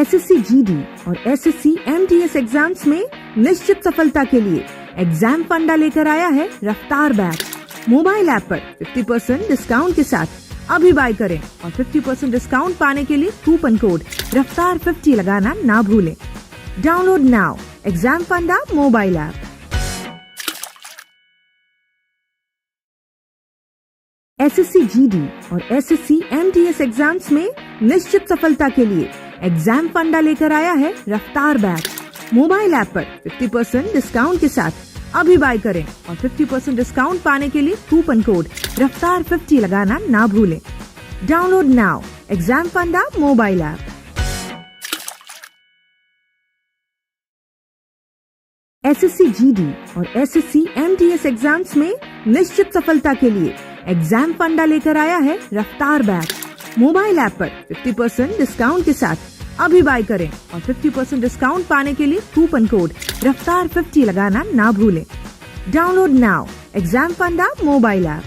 SSC GD और SSC MTS exams में निश्चित सफलता के लिए एग्जाम फंडा लेकर आया है रफ्तार बैच। मोबाइल ऐप पर 50% डिस्काउंट के साथ अभी बाय करें और 50% डिस्काउंट पाने के लिए कूपन कोड रफ्तार 50 लगाना ना भूलें। डाउनलोड नाउ एग्जाम फंडा मोबाइल ऐप। एसएससी जीडी और एसएससी एमटीएस एग्जाम्स में निश्चित सफलता के लिए एग्जाम फंडा लेकर आया है रफ्तार बैच। मोबाइल ऐप पर 50% डिस्काउंट के साथ अभी बाय करें और 50% डिस्काउंट पाने के लिए कूपन कोड रफ्तार 50 लगाना ना भूलें। डाउनलोड नाउ एग्जाम फंडा मोबाइल ऐप। एसएससी जीडी और एसएससी एमटीएस एग्जाम्स में निश्चित सफलता के लिए एग्जाम फंडा लेकर आया है रफ्तार बैच। मोबाइल ऐप पर 50% डिस्काउंट के साथ अभी बाय करें और 50% डिस्काउंट पाने के लिए कूपन कोड रफ्तार 50 लगाना ना भूलें। डाउनलोड नाउ एग्जाम फंडा मोबाइल ऐप।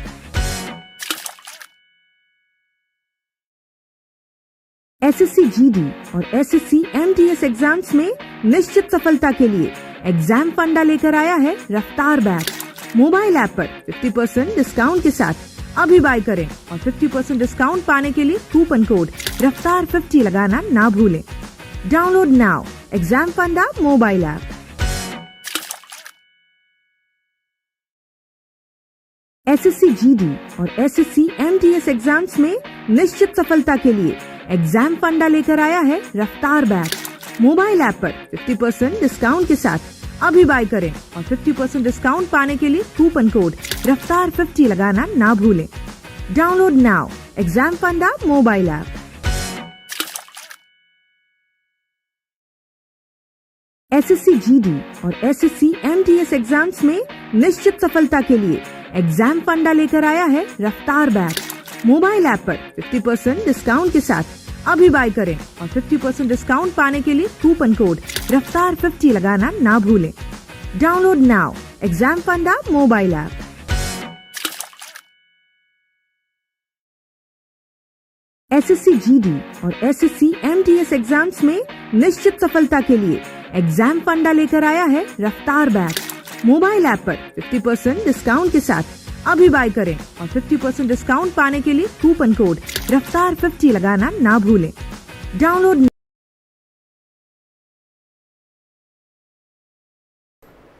एसएससी जीडी और एसएससी एमटीएस एग्जाम्स में निश्चित सफलता के लिए एग्जाम फंडा लेकर आया है रफ्तार बैच। मोबाइल ऐप पर 50% डिस्काउंट के साथ अभी बाय करें और 50% डिस्काउंट पाने के लिए कूपन कोड रफ्तार 50 लगाना ना भूलें। डाउनलोड नाउ एग्जाम फंडा मोबाइल ऐप। एसएससी जीडी और एसएससी एमटीएस एग्जाम्स में निश्चित सफलता के लिए एग्जाम फंडा लेकर आया है रफ्तार बैच। मोबाइल ऐप पर 50% डिस्काउंट के साथ अभी बाय करें और 50% डिस्काउंट पाने के लिए कूपन कोड रफ्तार 50 लगाना ना भूलें। डाउनलोड नाउ एग्जाम फंडा मोबाइल ऐप। एसएससी जीडी और एसएससी एमटीएस एग्जाम्स में निश्चित सफलता के लिए एग्जाम फंडा लेकर आया है रफ्तार बैच। मोबाइल ऐप पर 50% डिस्काउंट के साथ अभी बाय करें और 50% डिस्काउंट पाने के लिए कूपन कोड रफ्तार 50 लगाना ना भूलें। डाउनलोड नाउ एग्जाम फंडा मोबाइल ऐप। एसएससी जीडी और एसएससी एमटीएस एग्जाम्स में निश्चित सफलता के लिए एग्जाम फंडा लेकर आया है रफ्तार बैच। मोबाइल ऐप पर 50% डिस्काउंट के साथ अभी बाय करें और 50% डिस्काउंट पाने के लिए कूपन कोड रफ्तार 50 लगाना ना भूलें। डाउनलोड।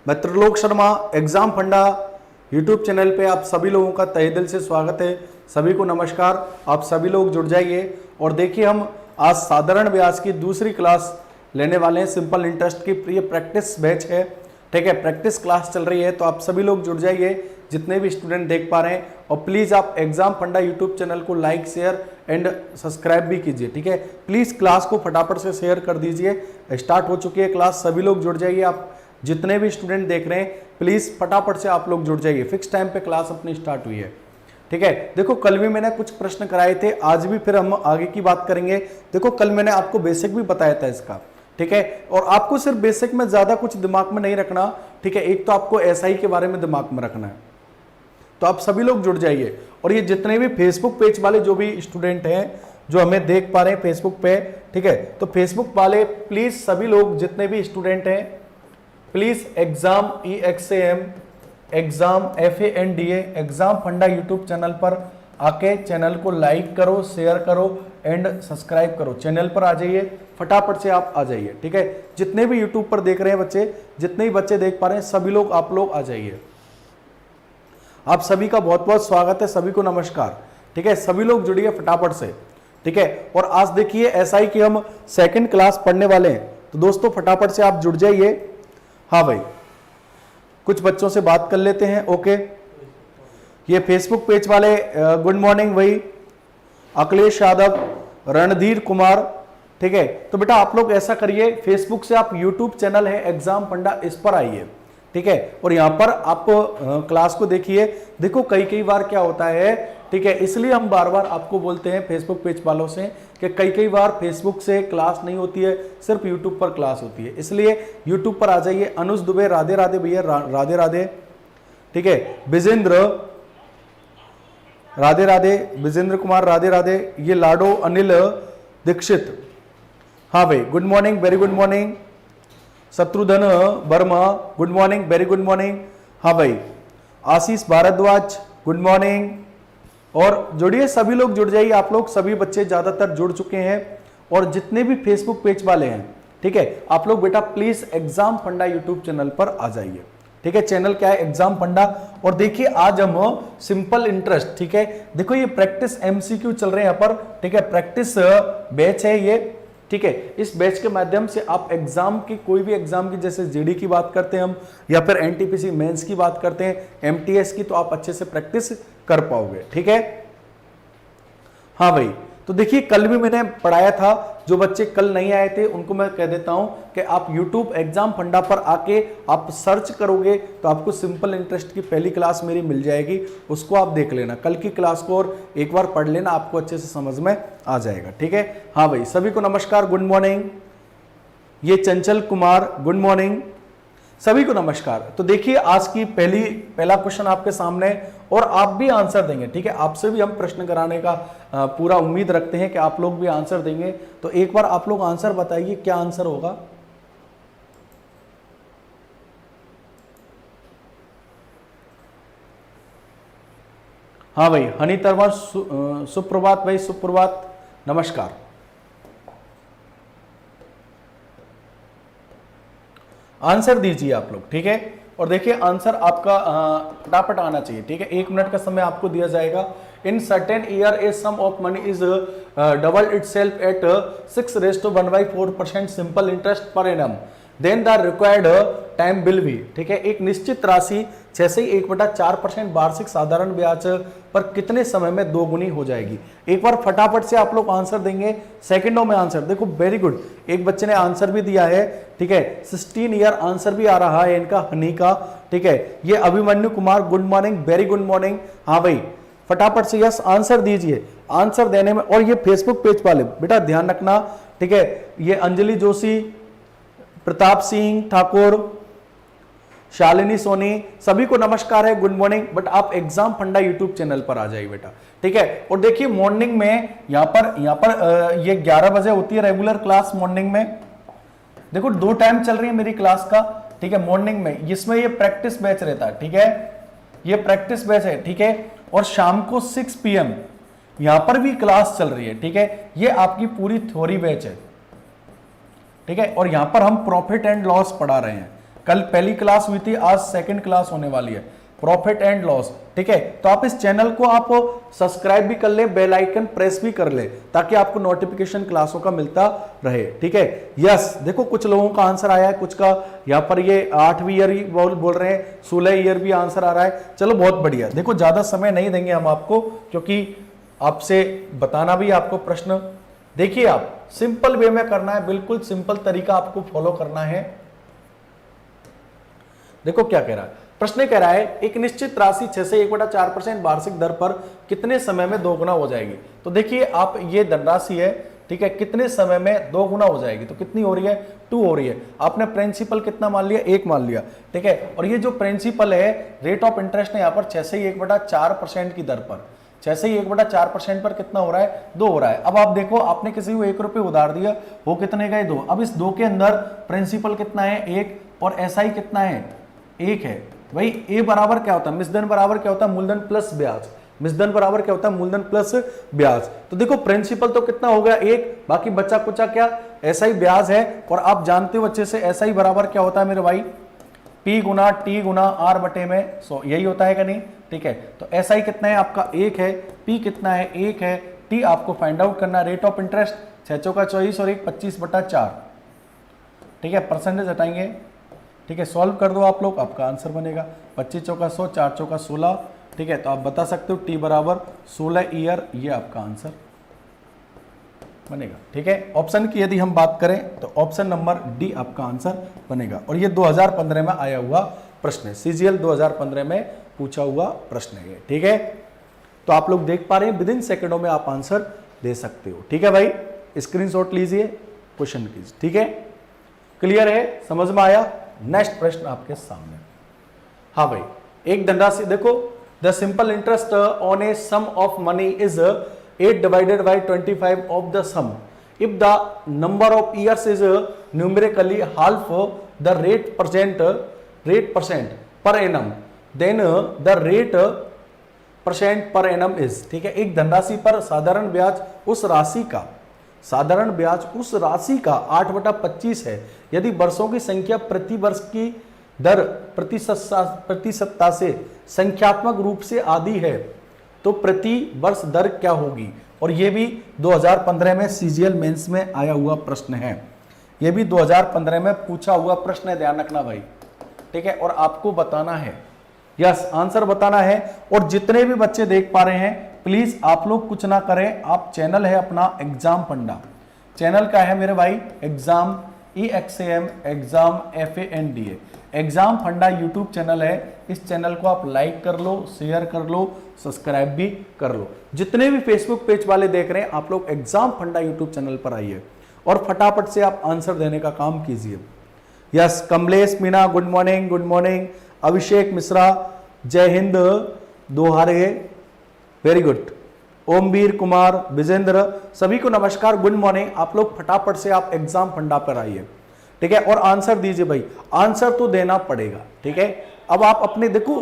मैं त्रिलोक शर्मा एग्जाम फंडा यूट्यूब चैनल पे आप सभी लोगों का तहे दिल से स्वागत है। सभी को नमस्कार। आप सभी लोग जुड़ जाइए और देखिए हम आज साधारण व्यास की दूसरी क्लास लेने वाले हैं। सिंपल इंटरेस्ट की ये प्रैक्टिस बैच है, ठीक है, प्रैक्टिस क्लास चल रही है। तो आप सभी लोग जुड़ जाइए जितने भी स्टूडेंट देख पा रहे हैं, और प्लीज़ आप एग्जाम फंडा यूट्यूब चैनल को लाइक शेयर एंड सब्सक्राइब भी कीजिए, ठीक है। प्लीज़ क्लास को फटाफट से शेयर कर दीजिए। स्टार्ट हो चुकी है क्लास, सभी लोग जुड़ जाइए। आप जितने भी स्टूडेंट देख रहे हैं प्लीज़ फटाफट से आप लोग जुड़ जाइए। फिक्स टाइम पे क्लास अपनी स्टार्ट हुई है, ठीक है। देखो कल भी मैंने कुछ प्रश्न कराए थे, आज भी फिर हम आगे की बात करेंगे। देखो कल मैंने आपको बेसिक भी बताया था इसका, ठीक है, और आपको सिर्फ बेसिक में ज्यादा कुछ दिमाग में नहीं रखना, ठीक है। एक तो आपको एसआई के बारे में दिमाग में रखना है। तो आप सभी लोग जुड़ जाइए। और ये जितने भी फेसबुक पेज वाले जो भी स्टूडेंट हैं जो हमें देख पा रहे हैं फेसबुक पे, ठीक है, तो फेसबुक वाले प्लीज सभी लोग जितने भी स्टूडेंट हैं please exam EXAM exam FANDA exam फंडा यूट्यूब चैनल पर आके चैनल को लाइक करो, शेयर करो एंड सब्सक्राइब करो। चैनल पर आ जाइए, फटाफट से आप आ जाइए, ठीक है। जितने भी यूट्यूब पर देख रहे हैं बच्चे, जितने भी बच्चे देख पा रहे हैं, सभी लोग आप लोग आ जाइए। आप सभी का बहुत बहुत स्वागत है, सभी को नमस्कार, ठीक है। सभी लोग जुड़िए फटाफट से, ठीक है। और आज देखिए एसआई की हम सेकंड क्लास पढ़ने वाले हैं, तो दोस्तों फटाफट से आप जुड़ जाइए। हाँ भाई, कुछ बच्चों से बात कर लेते हैं। ओके, ये फेसबुक पेज वाले गुड मॉर्निंग भाई, अखिलेश यादव, रणधीर कुमार, ठीक है। तो बेटा आप लोग ऐसा करिए, फेसबुक से आप यूट्यूब चैनल है एग्जाम फंडा, इस पर आइए, ठीक है। और यहाँ पर आप क्लास को देखिए। देखो कई बार क्या होता है, ठीक है, इसलिए हम बार बार आपको बोलते हैं फेसबुक पेज वालों से कि कई बार फेसबुक से क्लास नहीं होती है, सिर्फ यूट्यूब पर क्लास होती है। इसलिए यूट्यूब पर आ जाइए। अनुज दुबे, राधे राधे भैया, राधे राधे, ठीक है। विजेंद्र, राधे राधे। विजेंद्र कुमार, राधे राधे। ये लाडो अनिल दीक्षित, हाँ भाई, good morning, very good morning. Shatrughan Verma, good morning, very good morning. हाँ भाई, आशीष भारद्वाज, गुड मॉर्निंग। और जुड़िए, सभी लोग जुड़ जाइए। आप लोग सभी बच्चे ज्यादातर जुड़ चुके हैं, और जितने भी फेसबुक पेज वाले हैं, ठीक है, आप लोग बेटा प्लीज एग्जाम फंडा यूट्यूब चैनल पर आ जाइए। ठीक है, चैनल क्या है? एग्जाम फंडा। और देखिए आज हम सिंपल इंटरेस्ट, ठीक है, देखो ये प्रैक्टिस एमसीक्यू चल रहे हैं यहाँ पर, ठीक है, प्रैक्टिस बैच है ये, ठीक है। इस बैच के माध्यम से आप एग्जाम की, कोई भी एग्जाम की, जैसे जीडी की बात करते हैं हम, या फिर एनटीपीसी मेंस की बात करते हैं, एमटीएस की, तो आप अच्छे से प्रैक्टिस कर पाओगे। ठीक है, हाँ भाई। तो देखिए कल भी मैंने पढ़ाया था, जो बच्चे कल नहीं आए थे उनको मैं कह देता हूं कि आप YouTube एग्जाम फंडा पर आके आप सर्च करोगे तो आपको सिंपल इंटरेस्ट की पहली क्लास मेरी मिल जाएगी, उसको आप देख लेना, कल की क्लास को और एक बार पढ़ लेना, आपको अच्छे से समझ में आ जाएगा। ठीक है, हाँ भाई, सभी को नमस्कार, गुड मॉर्निंग। ये चंचल कुमार, गुड मॉर्निंग, सभी को नमस्कार। तो देखिए आज की पहला क्वेश्चन आपके सामने, और आप भी आंसर देंगे। ठीक है, आपसे भी हम प्रश्न कराने का पूरा उम्मीद रखते हैं कि आप लोग भी आंसर देंगे। तो एक बार आप लोग आंसर बताइए, क्या आंसर होगा? हाँ भाई, हनी तर्मा, सुप्रभात भाई, सुप्रभात, नमस्कार। आंसर दीजिए आप लोग। ठीक है, और देखिए आंसर आपका फटाफट आना चाहिए। ठीक है, 1 मिनट का समय आपको दिया जाएगा। In certain year a sum of money is double itself at 6:1/4% simple interest per annum, then the required time will be. ठीक है, एक निश्चित राशि 6 से 1/4% वार्षिक साधारण ब्याज पर कितने समय में दोगुनी हो जाएगी? एक बार फटाफट से आप लोग आंसर देंगे, सेकंडों में आंसर। देखो वेरी गुड, एक बच्चे ने आंसर भी दिया है। ठीक है, 16 ईयर आंसर भी आ रहा है इनका, हनी का। ठीक है, ये Abhimanyu Kumar, good morning, very good morning. हाँ भाई, फटाफट से यस आंसर दीजिए। आंसर देने में, और ये फेसबुक पेज वाले बेटा ध्यान रखना। ठीक है, ये अंजलि जोशी, प्रताप सिंह ठाकुर, शालिनी सोनी, सभी को नमस्कार है, गुड मॉर्निंग। बट आप एग्जाम फंडा यूट्यूब चैनल पर आ जाइए बेटा। ठीक है, और देखिए मॉर्निंग में यहाँ पर ये 11 बजे होती है रेगुलर क्लास मॉर्निंग में। देखो 2 टाइम चल रही है मेरी क्लास का। ठीक है, मॉर्निंग में इसमें ये प्रैक्टिस बैच रहता है। ठीक है, ये प्रैक्टिस बैच है। ठीक है, और शाम को 6 PM यहां पर भी क्लास चल रही है। ठीक है, ये आपकी पूरी थ्योरी बैच है। ठीक है, और यहां पर हम प्रॉफिट एंड लॉस पढ़ा रहे हैं। कल पहली क्लास हुई थी, आज सेकंड क्लास होने वाली है, प्रॉफिट एंड लॉस। ठीक है, तो आप इस चैनल को आप सब्सक्राइब भी कर ले, बेल आइकन प्रेस भी कर ले, ताकि आपको नोटिफिकेशन क्लासों का मिलता रहे। ठीक है, यस, देखो कुछ लोगों का आंसर आया है, कुछ का यहाँ पर ये 8वीं ईयर बोल रहे हैं, 16 ईयर भी आंसर आ रहा है। चलो बहुत बढ़िया। देखो ज्यादा समय नहीं देंगे हम आपको, क्योंकि आपसे बताना भी आपको प्रश्न। देखिए आप सिंपल वे में करना है, बिल्कुल सिंपल तरीका आपको फॉलो करना है। देखो क्या कह रहा है प्रश्न, कह रहा है एक निश्चित राशि 6 से 1/4% वार्षिक दर पर कितने समय में 2 गुना हो जाएगी। तो देखिए आप, ये धनराशि है। ठीक है, कितने समय में 2 गुना हो जाएगी? तो कितनी हो रही है? 2 हो रही है। आपने प्रिंसिपल कितना मान लिया? 1 मान लिया। ठीक है, और ये जो प्रिंसिपल है, रेट ऑफ इंटरेस्ट है यहाँ पर 6 से 1/4% की दर पर, 6 से 1/4% पर कितना हो रहा है? 2 हो रहा है। अब आप देखो, आपने किसी को 1 रुपये उधार दिया, वो कितने गए? 2। अब इस 2 के अंदर प्रिंसिपल कितना है? 1, और एसआई कितना है? 1 है। भाई ए बराबर क्या होता है? मिसधन बराबर क्या होता है? मूलधन प्लस ब्याज। मिसधन बराबर क्या होता है? मूलधन प्लस ब्याज। तो देखो प्रिंसिपल तो कितना हो गया? 1, बाकी बचा कुचा क्या? एसआई ब्याज है। और आप जानते हो अच्छे से एसआई बराबर क्या होता है मेरे भाई? P गुना T गुना R बटे में 100, यही होता है कि नहीं? ठीक है, तो एसआई कितना है आपका? 1 है। P कितना है? 1 है। T आपको फाइंड आउट करना, रेट ऑफ इंटरेस्ट 6 चौका 24 और 1 25/4। ठीक है, परसेंटेज हटाएंगे। ठीक है, सॉल्व कर दो आप लोग, आपका आंसर बनेगा 25 चौका 100, 4 चौका 16। ठीक है, तो आप बता सकते हो T बराबर 16 ईयर, ये आपका आंसर बनेगा। ठीक है, ऑप्शन की यदि हम बात करें तो ऑप्शन नंबर डी आपका आंसर बनेगा। और ये 2015 में आया हुआ प्रश्न है, CGL 2015 में पूछा हुआ प्रश्न है। ठीक है, तो आप लोग देख पा रहे हैं, विदिन सेकंडों में आप आंसर दे सकते हो। ठीक है भाई, स्क्रीनशॉट लीजिए, क्वेश्चन कीजिए। ठीक है, क्लियर है, समझ में आया? नेक्स्ट प्रश्न आपके सामने। हाँ भाई, एक धनराशि देखो, the simple interest on a sum of money is 8/25 of the sum. If the number of years is numerically half the rate percent per annum, then the rate percent per annum is, ठीक है। एक धनराशि पर साधारण ब्याज उस राशि का 8/25 है यदि वर्षों की संख्या प्रति वर्ष की दर प्रतिशतता से संख्यात्मक रूप से आधी है तो प्रति वर्ष दर क्या होगी। और यह भी 2015 में सीजीएल मेंस में आया हुआ प्रश्न है, यह भी 2015 में पूछा हुआ प्रश्न है, ध्यान रखना भाई, ठीक है। और आपको बताना है, यस आंसर बताना है। और जितने भी बच्चे देख पा रहे हैं प्लीज आप लोग कुछ ना करें, आप चैनल है अपना एग्जाम फंडा, चैनल का है मेरे भाई exam EXAM exam FANDA exam फंडा यूट्यूब चैनल है। इस चैनल को आप लाइक कर लो, शेयर कर लो, सब्सक्राइब भी कर लो। जितने भी फेसबुक पेज वाले देख रहे हैं आप लोग एग्जाम फंडा यूट्यूब चैनल पर आइए और फटाफट से आप आंसर देने का काम कीजिए। Yes Kamlesh Meena good morning, good morning. Abhishek Mishra जय हिंद दोहारे, वेरी गुड। ओमवीर कुमार, विजेंद्र, सभी को नमस्कार, गुड मॉर्निंग। आप लोग फटाफट से आप एग्जाम फंडा पर आइए, ठीक है, और आंसर दीजिए भाई, आंसर तो देना पड़ेगा, ठीक है। अब आप अपने देखो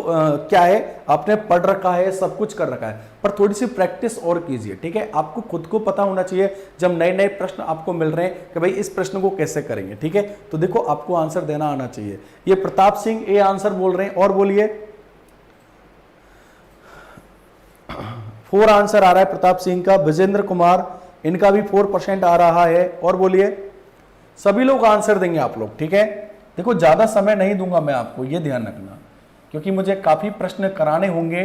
क्या है, आपने पढ़ रखा है, सब कुछ कर रखा है, पर थोड़ी सी प्रैक्टिस और कीजिए, ठीक है। आपको खुद को पता होना चाहिए जब नए नए प्रश्न आपको मिल रहे हैं कि भाई इस प्रश्न को कैसे करेंगे, ठीक है। तो देखो आपको आंसर देना आना चाहिए। ये प्रताप सिंह ये आंसर बोल रहे हैं, और बोलिए 4 आंसर आ रहा है प्रताप सिंह का। विजेंद्र कुमार इनका भी 4% आ रहा है, और बोलिए सभी लोग आंसर देंगे आप लोग, ठीक है। देखो ज्यादा समय नहीं दूंगा मैं आपको, ये ध्यान रखना, क्योंकि मुझे काफी प्रश्न कराने होंगे।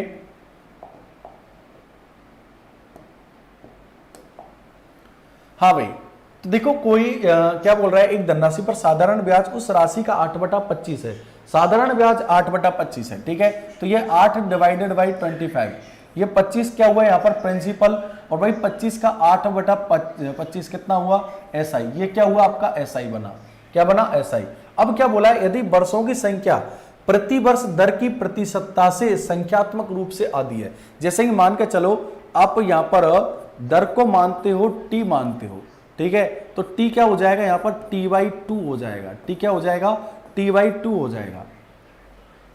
हाँ भाई, तो देखो कोई क्या बोल रहा है, एक धनराशि पर साधारण ब्याज उस राशि का 8/25 है, साधारण ब्याज 8/25 है, ठीक है। तो ये 8 डिवाइडेड बाई 25, ये 25 क्या हुआ यहाँ पर प्रिंसिपल, और भाई 25 का 8/25 कितना हुआ SI, ये क्या हुआ आपका SI बना, क्या बना SI। अब क्या बोला है, यदि वर्षों की संख्या प्रति वर्ष दर की प्रतिशतता से संख्यात्मक रूप से आधी है, जैसे कि मान के चलो आप यहां पर दर को मानते हो T मानते हो, ठीक है, तो T क्या हो जाएगा यहाँ पर T/2 हो जाएगा, T क्या हो जाएगा T/2 हो जाएगा,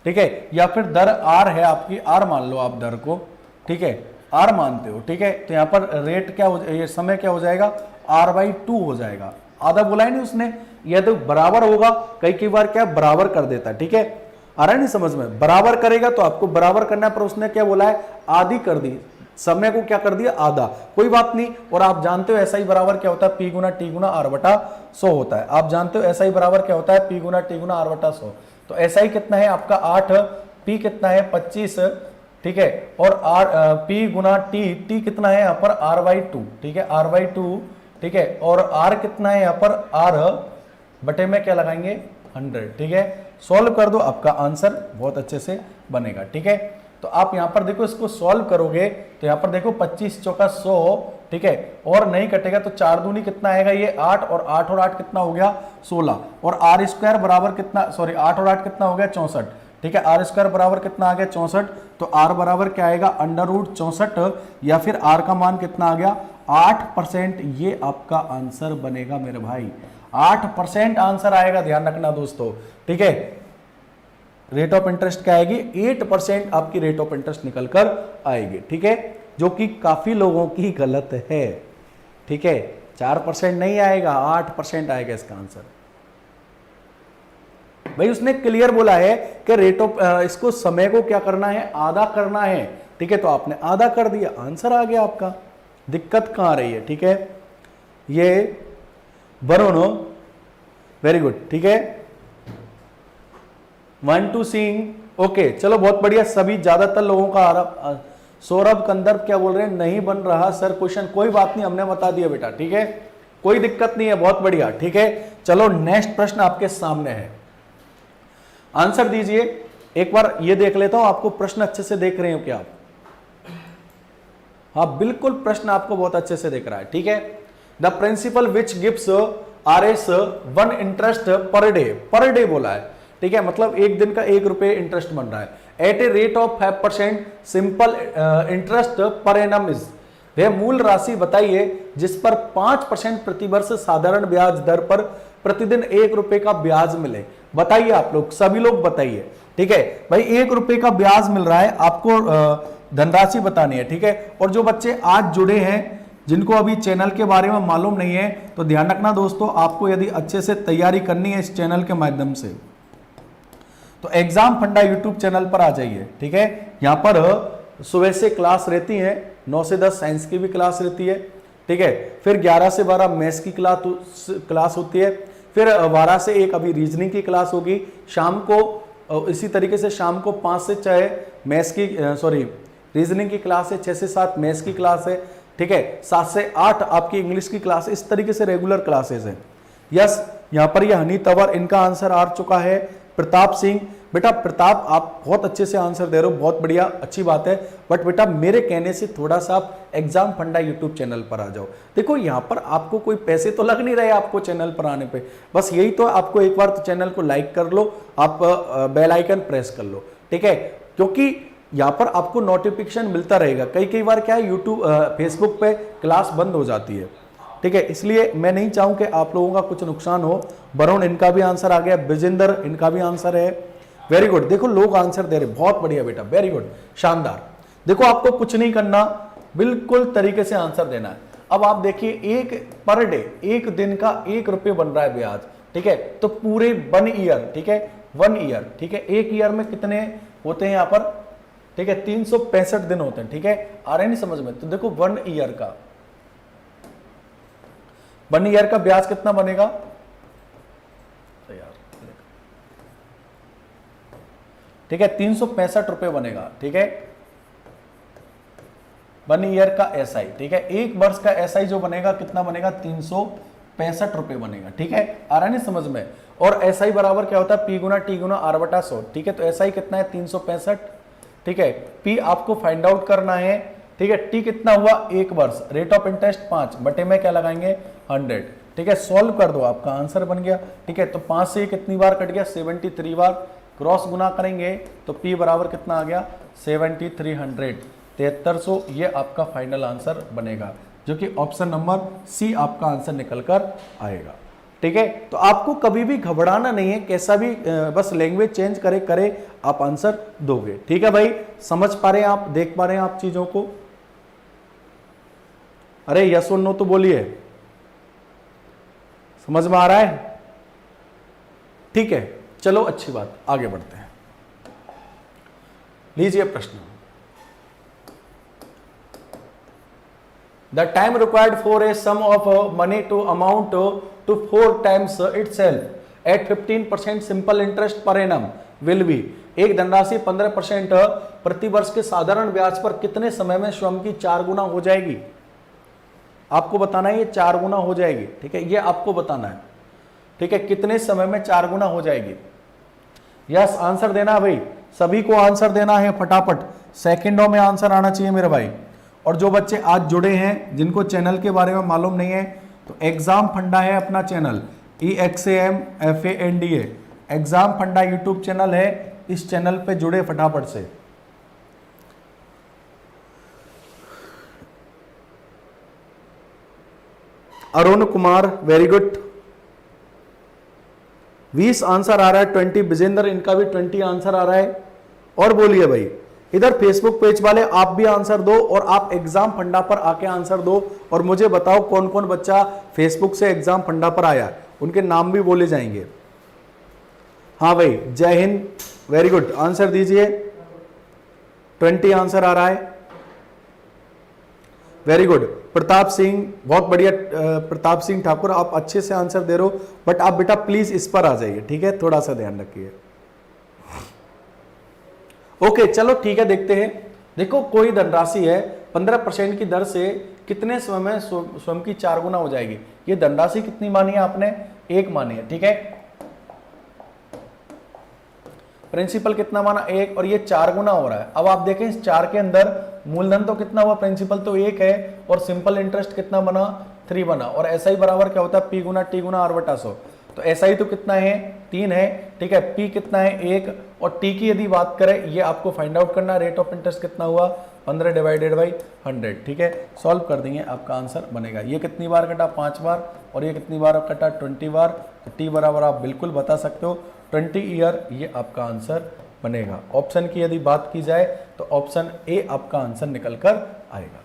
ठीक है। या फिर दर R है आपकी, R मान लो आप दर को, ठीक है, R मानते हो, ठीक है। तो यहाँ पर रेट क्या हो, ये समय क्या हो जाएगा R/2 हो जाएगा। आधा बोला है नहीं उसने, यह तो बराबर होगा, कई बार क्या बराबर कर देता है, ठीक है। आ रहा है नहीं समझ में, बराबर करेगा तो आपको बराबर करना है, पर उसने क्या बोला है आधी कर दी, समय को क्या कर दिया आधा, कोई बात नहीं। और आप जानते हो SI बराबर क्या होता है P गुना T गुना R/100 होता है। आप जानते हो SI बराबर क्या होता है P गुना T गुना R/100। तो SI कितना है आपका 8, P कितना है 25, ठीक है, और P गुना T कितना है यहाँ पर R/2, ठीक है, R/2, ठीक है, और R कितना है यहाँ पर R बटे में क्या लगाएंगे 100, ठीक है। सॉल्व कर दो, आपका आंसर बहुत अच्छे से बनेगा, ठीक है। तो आप यहाँ पर देखो इसको सॉल्व करोगे तो यहाँ पर देखो 25 चौका 100, ठीक है, और नहीं कटेगा तो 4 दूनी कितना आएगा ये 8, और 8 और 8 कितना हो गया 16, और R² बराबर कितना, सॉरी 8 और 8 कितना हो गया 64, ठीक है। R² बराबर कितना आ गया 64, तो R बराबर क्या आएगा √64, या फिर R का मान कितना आ गया 8%। ये आपका आंसर बनेगा मेरे भाई, 8% आंसर आएगा, ध्यान रखना दोस्तों, ठीक है। रेट ऑफ इंटरेस्ट क्या आएगी 8% आपकी रेट ऑफ इंटरेस्ट निकल कर आएगी, ठीक है, जो कि काफी लोगों की गलत है, ठीक है। 4% नहीं आएगा, 8% आएगा इसका आंसर। भाई उसने क्लियर बोला है कि रेट ऑफ इसको समय को क्या करना है आधा करना है, ठीक है, तो आपने आधा कर दिया, आंसर आ गया आपका। दिक्कत कहां आ रही है, ठीक है। ये वरुण वेरी गुड, ठीक है, 1 2 सिंह ओके, चलो बहुत बढ़िया। सभी ज्यादातर लोगों का आ रहा। सौरभ कंदर्प क्या बोल रहे हैं, नहीं बन रहा सर क्वेश्चन, कोई बात नहीं, हमने बता दिया बेटा, ठीक है, कोई दिक्कत नहीं है, बहुत बढ़िया, ठीक है। चलो नेक्स्ट प्रश्न आपके सामने है, आंसर दीजिए। एक बार ये देख लेता हूं आपको प्रश्न अच्छे से देख रहे हो क्या आप? हाँ बिल्कुल, प्रश्न आपको बहुत अच्छे से देख रहा है, ठीक है। The principal which gives RS 1 interest per day बोला है, ठीक है, मतलब एक दिन का 1 रुपए इंटरेस्ट बन रहा है at a rate of 5% simple interest per annum is, वह मूल राशि बताइए जिस पर 5% प्रतिवर्ष साधारण ब्याज दर पर प्रतिदिन 1 रुपए का ब्याज मिले। बताइए आप लोग, सभी लोग बताइए। ठीक है भाई, 1 रुपए का ब्याज मिल रहा है आपको, धनराशि बतानी है। ठीक है, और जो बच्चे आज जुड़े हैं जिनको अभी चैनल के बारे में मालूम नहीं है तो ध्यान रखना दोस्तों, आपको यदि अच्छे से तैयारी करनी है इस चैनल के माध्यम से तो एग्जाम फंडा यूट्यूब चैनल पर आ जाइए। ठीक है, यहाँ पर सुबह से क्लास रहती है, 9 से 10 साइंस की भी क्लास रहती है। ठीक है, फिर 11 से 12 मैथ्स की क्लास होती है, फिर 12 से 1 अभी रीजनिंग की क्लास होगी। शाम को इसी तरीके से शाम को 5 से 6 मैथ्स की रीजनिंग की क्लास है, 6 से 7 मैथ्स की क्लास है। ठीक है, 7 से 8 आपकी इंग्लिश की क्लास, इस तरीके से रेगुलर क्लासेस है। यस, यहाँ पर ये हनी तंवर, इनका आंसर आ चुका है। प्रताप सिंह, बेटा प्रताप आप बहुत अच्छे से आंसर दे रहे हो, बहुत बढ़िया, अच्छी बात है। बट बेटा मेरे कहने से थोड़ा सा आप एग्जाम फंडा यूट्यूब चैनल पर आ जाओ। देखो यहाँ पर आपको कोई पैसे तो लग नहीं रहे आपको चैनल पर आने पे, बस यही तो आपको एक बार तो चैनल को लाइक कर लो, आप बेल आइकन प्रेस कर लो। ठीक है, क्योंकि यहाँ पर आपको नोटिफिकेशन मिलता रहेगा। कई बार क्या है, यूट्यूब फेसबुक पे क्लास बंद हो जाती है। ठीक है, इसलिए मैं नहीं चाहूं कि आप लोगों का कुछ नुकसान हो। वरुण, इनका भी आंसर आ गया। विजेंद्र, इनका भी आंसर है। वेरी गुड, देखो लोग आंसर दे रहे, बहुत बढ़िया बेटा, वेरी गुड, शानदार। देखो आपको कुछ नहीं करना, बिल्कुल तरीके से आंसर देना है। अब आप देखिए, एक पर डे, एक दिन का 1 रुपये बन रहा है ब्याज। ठीक है, तो पूरे 1 ईयर, ठीक है 1 ईयर, ठीक है, 1 ईयर में कितने होते हैं यहाँ पर? ठीक है, 365 दिन होते हैं। ठीक है, आ रहे नहीं समझ में? तो देखो 1 ईयर का, 1 ईयर का ब्याज कितना बनेगा? ठीक है, 365 रुपए बनेगा। ठीक है, 1 ईयर का एसआई। ठीक है, 1 वर्ष का एसआई जो बनेगा कितना बनेगा? 365 रुपए बनेगा। ठीक है, आ रहा है नहीं समझ में? और एसआई बराबर क्या होता है? पी गुना टी गुना आर बटा 100। ठीक है, तो एसआई कितना है? 365। ठीक है, पी आपको फाइंड आउट करना है। ठीक है, टी कितना हुआ? 1 वर्ष। रेट ऑफ इंटरेस्ट 5 बटे में क्या लगाएंगे? 100। ठीक है, सॉल्व कर दो, आपका आंसर बन गया। ठीक है, तो 5 से कितनी बार कट गया? 73 बार। क्रॉस गुना करेंगे तो P बराबर कितना आ गया? 7300, 7300। ये आपका फाइनल आंसर बनेगा, जो कि ऑप्शन नंबर सी आपका आंसर निकल कर आएगा। ठीक है, तो आपको कभी भी घबराना नहीं है, कैसा भी बस लैंग्वेज चेंज करे आप आंसर दोगे। ठीक है भाई, समझ पा रहे हैं आप, देख पा रहे हैं आप चीजों को? अरे यस और नो तो बोलिए, समझ में आ रहा है? ठीक है, चलो अच्छी बात, आगे बढ़ते हैं। लीजिए प्रश्न। The time required for a sum of money to amount to 4 times itself at 15% simple interest per annum will be. एक धनराशि 15% प्रति वर्ष के साधारण ब्याज पर कितने समय में स्वयं की 4 गुना हो जाएगी? आपको बताना है ये 4 गुना हो जाएगी। ठीक है, ये आपको बताना है। ठीक है, कितने समय में 4 गुना हो जाएगी? यस, आंसर देना भाई, सभी को आंसर देना है फटाफट, सेकंडों में आंसर आना चाहिए मेरे भाई। और जो बच्चे आज जुड़े हैं जिनको चैनल के बारे में मालूम नहीं है, तो एग्जाम फंडा है अपना चैनल, EXAMFANDA एग्जाम फंडा यूट्यूब चैनल है। इस चैनल पे जुड़े फटाफट से। Arun Kumar, very good, 20 answer आ रहा है। 20 विजेंद्र, इनका भी 20 आंसर आ रहा है। और बोलिए भाई, इधर फेसबुक पेज वाले आप भी आंसर दो, और आप एग्जाम फंडा पर आके आंसर दो, और मुझे बताओ कौन कौन बच्चा फेसबुक से एग्जाम फंडा पर आया, उनके नाम भी बोले जाएंगे। हाँ भाई, जय हिंद, वेरी गुड, आंसर दीजिए। 20 आंसर आ रहा है, वेरी गुड। प्रताप सिंह, बहुत बढ़िया, प्रताप सिंह ठाकुर, आप अच्छे से आंसर दे रहे हो, बट आप बेटा प्लीज इस पर आ जाइए। ठीक है, थोड़ा सा ध्यान रखिए। ओके, चलो ठीक है, देखते हैं। देखो, कोई धनराशि है 15% की दर से कितने समय में स्वयं की 4 गुना हो जाएगी? ये धनराशि कितनी मानी है आपने? 1 मानी है। ठीक है, प्रिंसिपल कितना माना? 1, और ये 4 गुना हो रहा है। अब आप देखें, इस 4 के अंदर मूलधन तो कितना हुआ? प्रिंसिपल तो 1 है, और सिंपल इंटरेस्ट कितना बना? 3 बना। और ऐसा ही बराबर क्या होता है? P गुना टी गुना आर बटा 100। तो SI तो कितना है 3 है, ठीक है, P कितना है 1, और T की यदि बात करें ये आपको फाइंड आउट करना, रेट ऑफ इंटरेस्ट कितना हुआ 15 डिवाइडेड बाई 100, ठीक है, सॉल्व कर देंगे आपका आंसर बनेगा। ये कितनी बार कटा 5 बार, और ये कितनी बार कटा 20 बार, तो T बराबर आप बिल्कुल बता सकते हो 20 ईयर, ये आपका आंसर बनेगा। ऑप्शन की यदि बात की जाए तो ऑप्शन ए आपका आंसर निकल कर आएगा,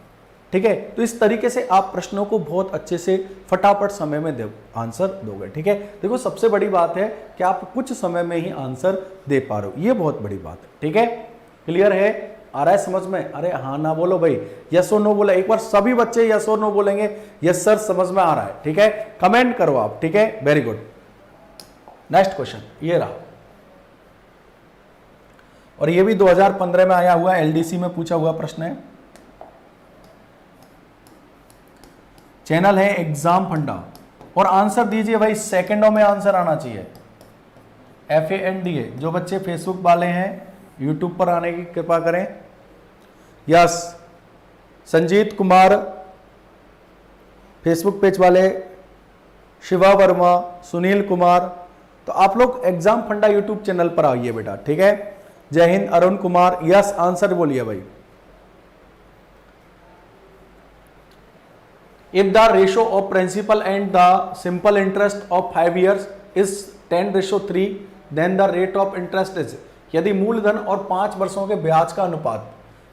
ठीक है। तो इस तरीके से आप प्रश्नों को बहुत अच्छे से फटाफट समय में आंसर दोगे, ठीक है। देखो सबसे बड़ी बात है कि आप कुछ समय में ही आंसर दे पा रहे हो, ये बहुत बड़ी बात है, ठीक है। क्लियर है, आ रहा है समझ में? अरे हाँ ना बोलो भाई, यस और नो बोला, एक बार सभी बच्चे यस और नो बोलेंगे, यस सर समझ में आ रहा है, ठीक है, कमेंट करो आप, ठीक है, वेरी गुड। नेक्स्ट क्वेश्चन ये रहा, और ये भी 2015 में आया हुआ LDC में पूछा हुआ प्रश्न है। चैनल है एग्जाम फंडा, और आंसर दीजिए भाई, सेकंडों में आंसर आना चाहिए, FANDA। जो बच्चे फेसबुक वाले हैं यूट्यूब पर आने की कृपा करें। Yes, Sanjeet Kumar Facebook page वाले, शिवा वर्मा, सुनील कुमार, तो आप लोग एग्जाम फंडा यूट्यूब चैनल पर आइए बेटा, ठीक है। जय हिंद, अरुण कुमार, यस आंसर बोलिए भाई। If the ratio of principal and the simple interest of 5 years is 10:3, then the rate of interest is, यदि मूलधन और 5 वर्षों के ब्याज का अनुपात,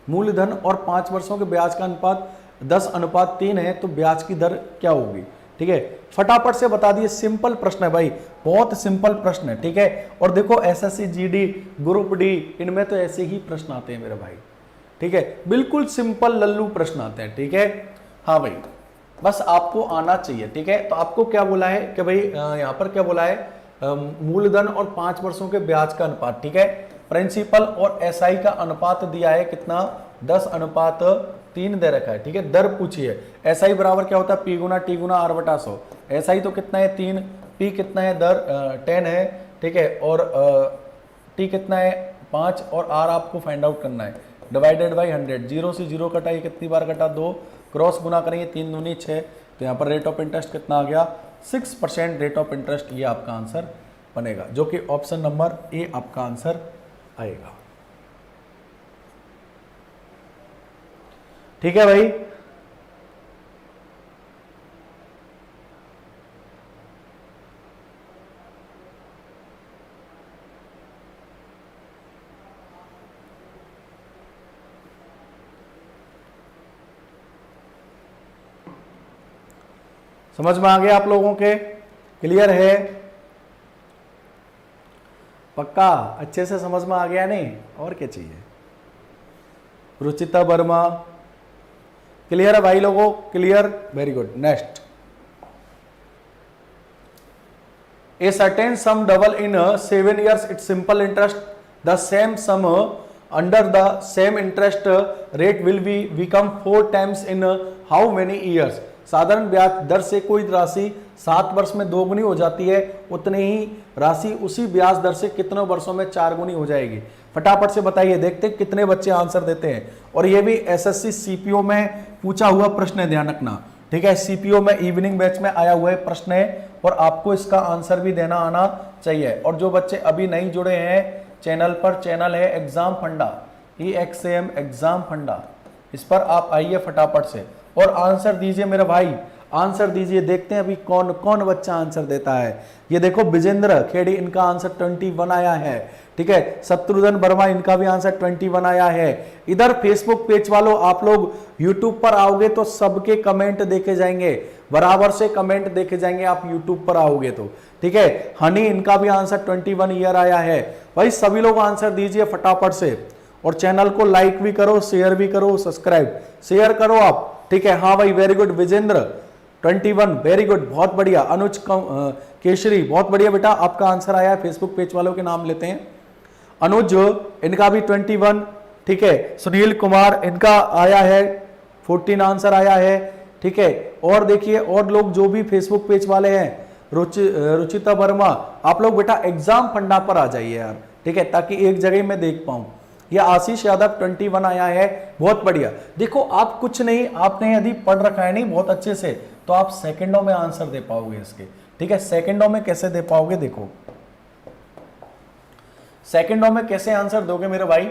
मूलधन और 5 वर्षों के ब्याज का अनुपात 10:3 है, तो ब्याज की दर क्या होगी, ठीक है। फटाफट से बता दिए, सिंपल प्रश्न है भाई, बहुत सिंपल प्रश्न है, ठीक है। और देखो SSC GD ग्रुप डी इनमें तो ऐसे ही प्रश्न आते हैं मेरे भाई, ठीक है, बिल्कुल सिंपल लल्लू प्रश्न आते हैं, ठीक है। हाँ भाई, बस आपको आना चाहिए, ठीक है। तो आपको क्या बोला है कि भाई यहाँ पर क्या बोला है, मूलधन और 5 वर्षों के ब्याज का अनुपात, ठीक है। प्रिंसिपल और SI का अनुपात दिया है कितना, 10:3 दे रखा है, ठीक है। दर पूछी है, SI बराबर क्या होता है P गुना T गुना R/100। SI तो कितना है 3, P कितना है दर 10 है, ठीक है, और T कितना है 5, और R आपको फाइंड आउट करना है, डिवाइडेड बाई 100। 0 से 0 कटा, ये कितनी बार कटा 2, क्रॉस गुना करेंगे 3 दूनी 6, तो यहाँ पर रेट ऑफ इंटरेस्ट कितना आ गया 6% रेट ऑफ इंटरेस्ट, ये आपका आंसर बनेगा, जो कि ऑप्शन नंबर ए आपका आंसर आएगा, ठीक है भाई। समझ में आ गया आप लोगों के? क्लियर है? पक्का अच्छे से समझ में आ गया? नहीं और क्या चाहिए? रुचिता वर्मा, क्लियर है भाई लोगों? Clear, very good. Next, a certain some double in 7 years it's simple interest, the same sum under the same interest rate will be become 4 times in how many years. साधारण ब्याज दर से कोई राशि 7 वर्ष में 2 गुनी हो जाती है, उतनी ही राशि उसी ब्याज दर से कितने वर्षों में 4 गुनी हो जाएगी। फटाफट से बताइए, देखते हैं कितने बच्चे आंसर देते हैं। और ये भी SSC CPO में पूछा हुआ प्रश्न है, ध्यान रखना, ठीक है। CPO में इवनिंग बैच में आया हुआ प्रश्न है, और आपको इसका आंसर भी देना आना चाहिए। और जो बच्चे अभी नहीं जुड़े हैं चैनल पर, चैनल है एग्जाम फंडा, EXAM एग्जाम फंडा, इस पर आप आइए फटाफट से और आंसर दीजिए मेरे भाई, आंसर दीजिए। देखते हैं अभी कौन कौन बच्चा आंसर देता है। ये देखो विजेंद्र खेड़ी, इनका आंसर 21 आया है, ठीक है। शत्रुघ्न वर्मा, इनका भी आंसर 21 आया है। इधर फेसबुक पेज वालों, आप लोग यूट्यूब पर आओगे तो सबके कमेंट देखे जाएंगे, बराबर से कमेंट देखे जाएंगे आप यूट्यूब पर आओगे तो, ठीक है। हनी, इनका भी आंसर 21 ईयर आया है। भाई सभी लोग आंसर दीजिए फटाफट से, और चैनल को लाइक भी करो, शेयर भी करो, सब्सक्राइब शेयर करो आप, ठीक है। हाँ भाई very good. Vijendra 21, very good, बहुत बढ़िया। अनुज केशरी, बहुत बढ़िया बेटा, आपका आंसर आया है। फेसबुक पेज वालों के नाम लेते हैं। अनुज, इनका भी 21, ठीक है। सुनील कुमार, इनका आया है 14 आंसर आया है, ठीक है। और देखिए और लोग जो भी फेसबुक पेज वाले हैं, रुचिता वर्मा, आप लोग बेटा एग्जाम फंडा पर आ जाइए यार, ठीक है, ताकि एक जगह में देख पाऊं। या आशीष यादव 21 आया है, बहुत बढ़िया। देखो आप कुछ नहीं, आपने यदि पढ़ रखा है नहीं बहुत अच्छे से, तो आप सेकंडों में आंसर दे पाओगे इसके, ठीक है, सेकंडों में कैसे दे पाओगे, देखो सेकंडों में कैसे आंसर दोगे मेरे भाई।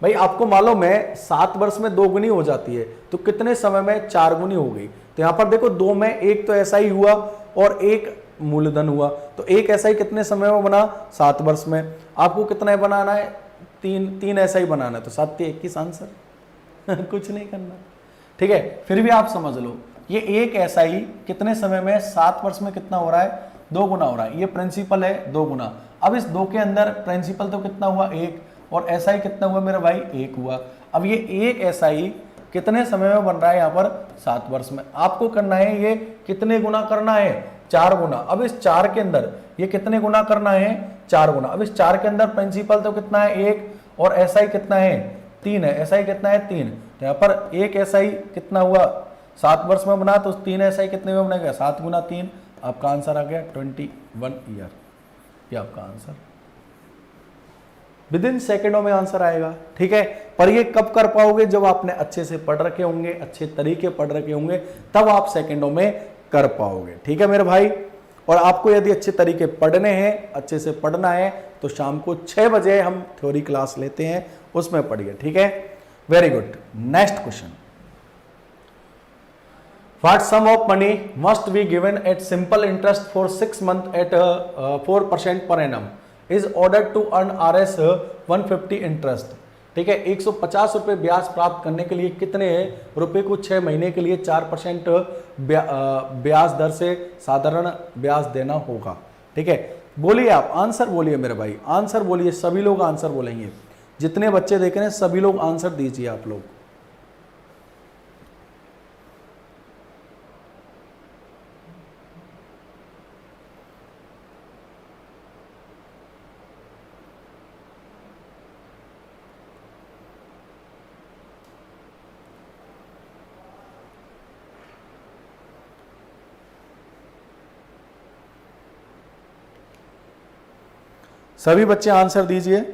भाई आपको मालूम है 7 वर्ष में 2 गुनी हो जाती है, तो कितने समय में 4 गुनी हो गई। तो यहां पर देखो 2 में एक तो ऐसा ही हुआ और एक मूलधन हुआ, तो एक ऐसा ही कितने समय में बना, 7 वर्ष में। आपको कितना बनाना है, 3 ऐसा ही बनाना है, तो 7 × 21 आंसर कुछ नहीं करना, ठीक है। फिर भी आप समझ लो ये एक ऐसा ही कितने समय में, 7 वर्ष में कितना हो रहा है, 2 गुना हो रहा है। ये प्रिंसिपल है 2 गुना। अब इस 2 के अंदर प्रिंसिपल तो कितना हुआ, 1, और ऐसा ही कितना हुआ मेरा भाई, 1 हुआ। अब ये एक ऐसा ही कितने समय में बन रहा है, यहाँ पर 7 वर्ष में। आपको करना है ये कितने गुना करना है, 4 गुना। अब इस 4 के अंदर ये कितने गुना करना है, 4 गुना। अब इस 4 के अंदर प्रिंसिपल तो कितना है, 1, और ऐसा ही कितना है, 3 है। ऐसा ही कितना है, 3। तो यहाँ पर एक ऐसा ही कितना हुआ, 7 वर्ष में बना, तो 3 ऐसा ही कितने में बनेगा, 7 गुना 3। आपका आंसर आ गया 21 ईयर। ये आपका आंसर विद इन सेकेंडों में आंसर आएगा, ठीक है। पर ये कब कर पाओगे, जब आपने अच्छे से पढ़ रखे होंगे, अच्छे तरीके पढ़ रखे होंगे, तब आप सेकेंडों में कर पाओगे, ठीक है मेरे भाई। और आपको यदि अच्छे तरीके पढ़ने हैं, अच्छे से पढ़ना है, तो शाम को 6 बजे हम थ्योरी क्लास लेते हैं, उसमें पढ़िए, ठीक है। Very good. Next question, what sum of money must be given at simple interest for 6 months at 4% per annum is ordered to earn RS 150 interest, ठीक है। 150 रुपए ब्याज प्राप्त करने के लिए कितने रुपए को 6 महीने के लिए 4% ब्याज दर से साधारण ब्याज देना होगा, ठीक है। बोलिए आप आंसर बोलिए मेरे भाई, आंसर बोलिए, सभी लोग आंसर बोलेंगे। जितने बच्चे देख रहे हैं सभी लोग आंसर दीजिए आप लोग। सभी बच्चे आंसर दीजिए।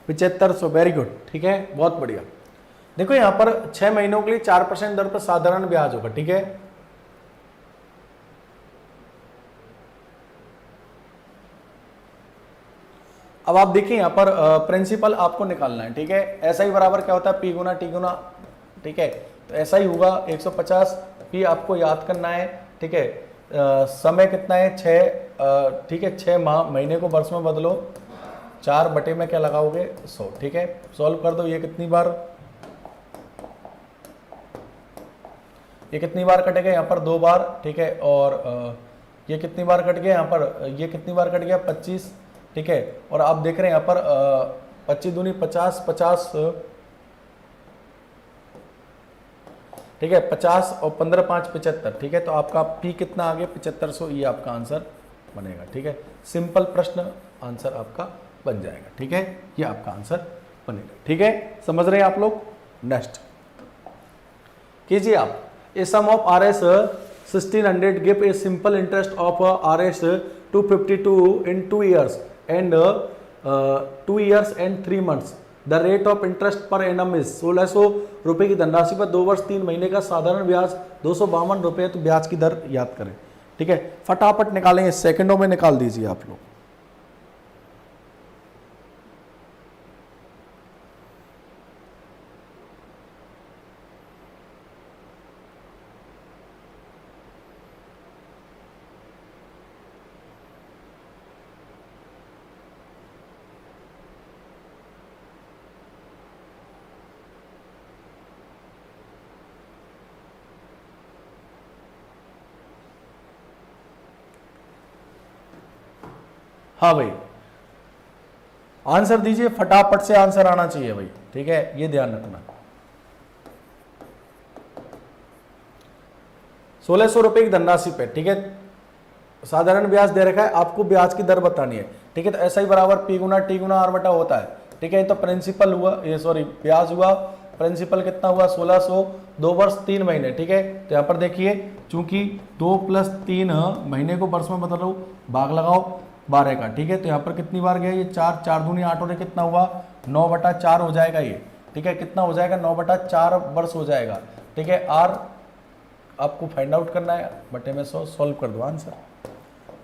$7500, वेरी गुड, ठीक है, बहुत बढ़िया। देखो यहां पर 6 महीनों के लिए 4% दर पर साधारण ब्याज होगा, ठीक है। अब आप देखिए यहां पर प्रिंसिपल आपको निकालना है, ठीक है। ऐसा ही बराबर क्या होता है, P गुना T गुना, ठीक है। तो ऐसा ही होगा 150, P आपको याद करना है, ठीक है। समय कितना है, 6, ठीक है। 6 माह, महीने को वर्ष में बदलो, 4 बटे में क्या लगाओगे, 100, ठीक है। सॉल्व कर दो, ये कितनी बार कटेगा, यहाँ पर 2 बार, ठीक है। और ये कितनी बार कट गया, यहाँ पर ये कितनी बार कट गया, 25, ठीक है। और आप देख रहे हैं यहाँ पर 25 दूनी 50, 50, ठीक है, 50 और 15 5 75, ठीक है। तो आपका P कितना आ गया, 7500, ये आपका आंसर बनेगा, ठीक है। सिंपल प्रश्न, आंसर आपका बन जाएगा, ठीक है। ये आपका आंसर बनेगा, ठीक है। समझ रहे हैं आप लोग। नेक्स्ट कीजिए आप, a sum of RS 1600 give a simple interest of RS 252 in 2 years and 2 years and 3 months। The rate of interest per annum is 1600 रुपए की धनराशि पर 2 वर्ष 3 महीने का साधारण ब्याज 252 रुपए। तो ब्याज की दर याद करें, ठीक है। फटाफट निकालेंगे, सेकंडों में निकाल दीजिए आप लोग। हाँ भाई आंसर दीजिए, फटाफट से आंसर आना चाहिए भाई, ठीक है। ये ध्यान रखना, 1600 रुपए की धनराशि पे, ठीक है, साधारण ब्याज दे रखा है, आपको ब्याज की दर बतानी है। ठीक है। तो SI बराबर P गुना T गुना R बटा होता है, ठीक है। तो प्रिंसिपल हुआ, ये सॉरी ब्याज हुआ, प्रिंसिपल कितना हुआ 1600, 2 वर्ष 3 महीने, ठीक है। तो यहाँ पर देखिए चूंकि 2 + 3 महीने को वर्ष में बदल रहा हूँ, भाग लगाओ 12 का, ठीक है। तो यहाँ पर कितनी बार गया ये 4, 4 दूनी 8 और कितना हुआ 9/4 हो जाएगा ये, ठीक है। कितना हो जाएगा 9/4 वर्ष हो जाएगा, ठीक है। R आपको फाइंड आउट करना है, बटे में 100 सॉल्व कर दो आंसर,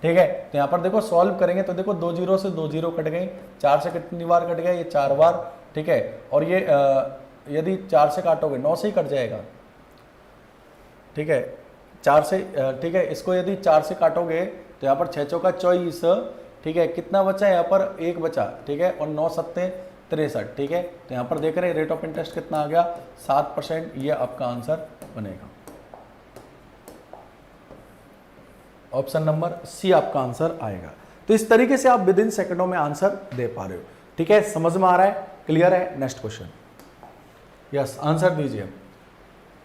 ठीक है। तो यहाँ पर देखो सॉल्व करेंगे तो देखो 2 0 से 2 0 कट गए, 4 से कितनी बार कट गया ये 4 बार, ठीक है। और ये यदि 4 से काटोगे 9 से ही कट जाएगा, ठीक है। 4 से, ठीक है। इसको यदि 4 से काटोगे तो यहाँ पर 6 चौका 24, ठीक है। कितना बचा है यहाँ पर 1 बचा, ठीक है। और 9 सत्ते 63, ठीक है। तो यहाँ पर देख रहे हैं रेट ऑफ इंटरेस्ट कितना आ गया 7%, ये आपका आंसर बनेगा। ऑप्शन नंबर सी आपका आंसर आएगा। तो इस तरीके से आप विद इन सेकंडों में आंसर दे पा रहे हो, ठीक है। समझ में आ रहा है, क्लियर है। नेक्स्ट क्वेश्चन, यस आंसर दीजिए।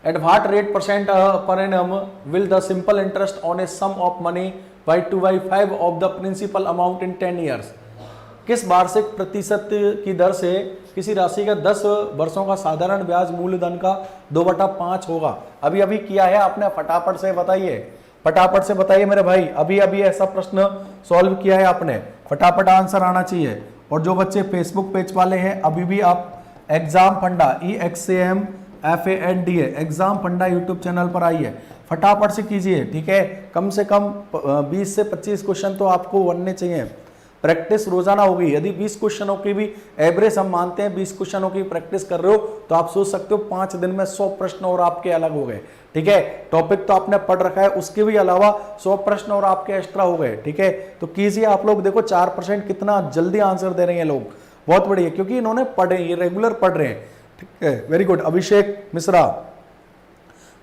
At what rate % per annum will the simple interest on a sum of money by 2/5 of the principal amount in 10 years, किस वार्षिक प्रतिशत की दर से किसी राशि का 10 वर्षों का साधारण ब्याज मूलधन का 2/5 होगा। अभी अभी किया है आपने, फटाफट से बताइए, फटाफट से बताइए मेरे भाई। अभी अभी ऐसा प्रश्न सॉल्व किया है आपने, फटाफट आंसर आना चाहिए। और जो बच्चे फेसबुक पेज वाले हैं, अभी भी आप एग्जाम फंडा EXAMFANDA एग्जाम फंडा यूट्यूब चैनल पर आइए, फटाफट से कीजिए, ठीक है। कम से कम 20 से 25 क्वेश्चन तो आपको बनने चाहिए, प्रैक्टिस रोजाना होगी। यदि 20 क्वेश्चनों की भी एवरेज हम मानते हैं, 20 क्वेश्चनों की प्रैक्टिस कर रहे हो तो आप सोच सकते हो 5 दिन में 100 प्रश्न और आपके अलग हो गए, ठीक है। टॉपिक तो आपने पढ़ रखा है, उसके भी अलावा 100 प्रश्न और आपके एक्स्ट्रा हो गए, ठीक है। तो कीजिए आप लोग, देखो 4% कितना जल्दी आंसर दे रहे हैं लोग, बहुत बढ़िया, क्योंकि इन्होंने पढ़े, ये रेगुलर पढ़ रहे हैं, ठीक है। Very good. अभिषेक मिश्रा,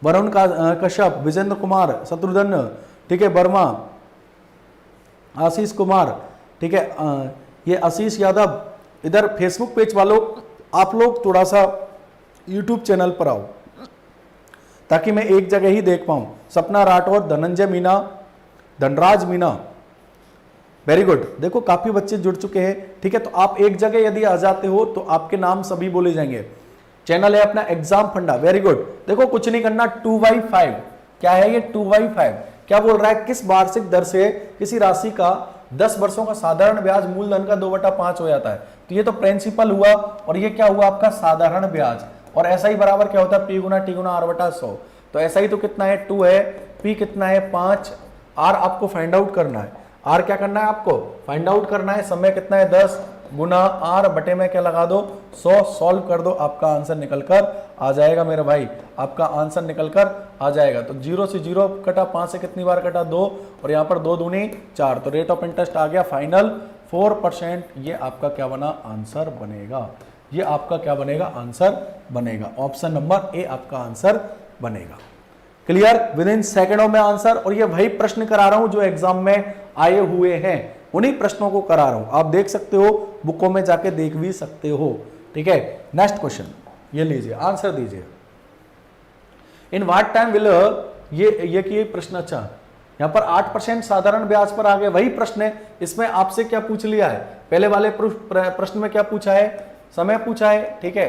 वरुण कश्यप, विजेंद्र कुमार, शत्रुघ्न, ठीक है, वर्मा, आशीष कुमार, ठीक है, ये आशीष यादव। इधर फेसबुक पेज वालों आप लोग थोड़ा सा यूट्यूब चैनल पर आओ ताकि मैं एक जगह ही देख पाऊं। सपना राठौर, धनंजय मीना, धनराज मीना, वेरी गुड। देखो काफी बच्चे जुड़ चुके हैं, ठीक है। तो आप एक जगह यदि आ जाते हो तो आपके नाम सभी बोले जाएंगे। चैनल है अपना एग्जाम फंडा, वेरी गुड। देखो कुछ नहीं करना, 2/5 क्या है ये 2/5 क्या बोल रहा है, किस वार्षिक दर से किसी राशि का 10 वर्षों का साधारण ब्याज मूलधन का 2/5 हो जाता है। तो ये तो प्रिंसिपल हुआ और ये क्या हुआ आपका साधारण ब्याज। और ऐसा ही बराबर क्या होता है P गुना T गुना R/100। तो ऐसा ही तो कितना है 2 है, P कितना है 5, R आपको फाइंड आउट करना है। R क्या करना है आपको फाइंड आउट करना है, समय कितना है 10 गुना R बटे में क्या लगा दो 100, सॉल्व कर दो, आपका आंसर निकल कर आ जाएगा मेरे भाई, आपका आंसर निकल कर आ जाएगा। तो 0 से 0 कटा, 5 से कितनी बार कटा 2, और यहाँ पर 2 दूनी 4, तो रेट ऑफ इंटरेस्ट आ गया फाइनल 4%। ये आपका क्या बना आंसर बनेगा, ये आपका क्या बनेगा आंसर बनेगा। ऑप्शन नंबर ए आपका आंसर बनेगा। क्लियर, विद इन सेकेंडों में आंसर। और ये वही प्रश्न करा रहा हूं जो एग्जाम में आए हुए हैं, उन्हीं प्रश्नों को करा रहा हूं, आप देख सकते हो, बुकों में जाके देख भी सकते हो, ठीक है। नेक्स्ट क्वेश्चन ये लीजिए, आंसर दीजिए। इन व्हाट टाइम विल, ये प्रश्न, अच्छा यहां पर 8% साधारण ब्याज पर आ गए, वही प्रश्न है। इसमें आपसे क्या पूछ लिया है, पहले वाले प्रश्न में क्या पूछा है, समय पूछा है, ठीक है,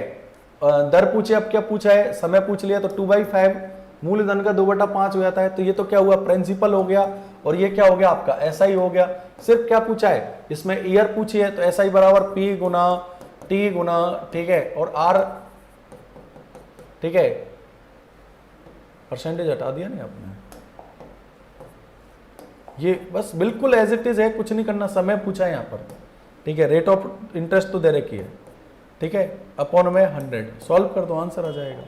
दर पूछे, अब क्या पूछा है, समय पूछ लिया। तो 2/5 मूलधन का 2/5 हो जाता है। तो ये तो क्या हुआ प्रिंसिपल हो गया, और ये क्या हो गया आपका ऐसा ही हो गया। सिर्फ क्या पूछा है इसमें ईयर पूछी है, तो ऐसा ही बराबर P गुना T गुना, ठीक है, और R, ठीक है, परसेंटेज हटा दिया नहीं आपने, ये बस बिल्कुल एज इट इज है, कुछ नहीं करना। समय पूछा है यहाँ पर, ठीक है, रेट ऑफ इंटरेस्ट तो दे रखी है, ठीक है, अपॉन में 100, सॉल्व कर दो आंसर आ जाएगा,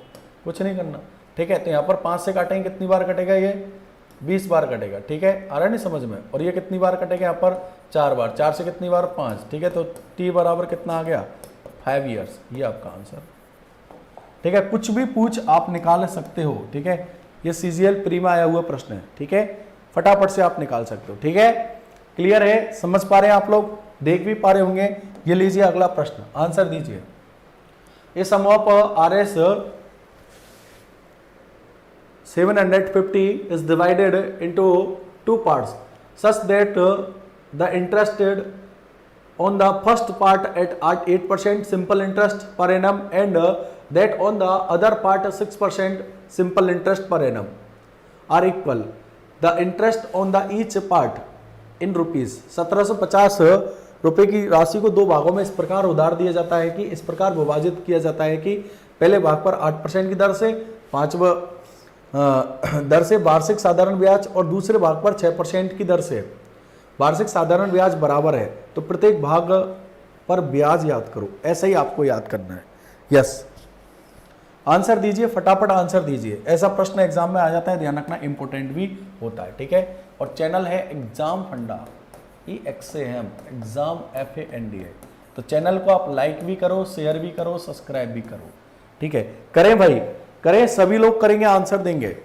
कुछ नहीं करना, ठीक है। तो यहाँ पर 5 से काटेंगे कितनी बार कटेगा, ये 20 बार कटेगा, ठीक है, आ रहा नहीं समझ में। और ये कितनी बार कटेगा यहाँ पर 4 बार, 4 से कितनी बार 5, ठीक है। तो T बराबर कितना आ गया 5 ईयर्स, ये आपका आंसर, ठीक है। कुछ भी पूछ आप निकाल सकते हो, ठीक है, ये CGL प्री में आया हुआ प्रश्न है, ठीक है, फटाफट से आप निकाल सकते हो, ठीक है। क्लियर है, समझ पा रहे हैं आप लोग, देख भी पा रहे होंगे। ये लीजिए अगला प्रश्न, आंसर दीजिए। ये सम of RS 750 is divided into 2 parts such that the interested on the first part at 8% simple interest per annum and that on the other part 6% simple interest per annum are equal. The interest on the each part in rupees. 1750 रुपए की राशि को दो भागों में इस प्रकार उधार दिया जाता है कि इस प्रकार विभाजित किया जाता है कि पहले भाग पर 8% की दर से वार्षिक साधारण ब्याज और दूसरे भाग पर 6% की दर से वार्षिक साधारण ब्याज बराबर है। तो प्रत्येक भाग पर ब्याज याद करो, ऐसा ही आपको याद करना है। यस, आंसर दीजिए, फटाफट आंसर दीजिए। ऐसा प्रश्न एग्जाम में आ जाता है, ध्यान रखना, इंपॉर्टेंट भी होता है। ठीक है, और चैनल है एग्जाम फंडा, EXAM, एग्जाम FANDA। तो चैनल को आप लाइक भी करो, शेयर भी करो, सब्सक्राइब भी करो। ठीक है, करें भाई, करें, सभी लोग करेंगे, आंसर देंगे।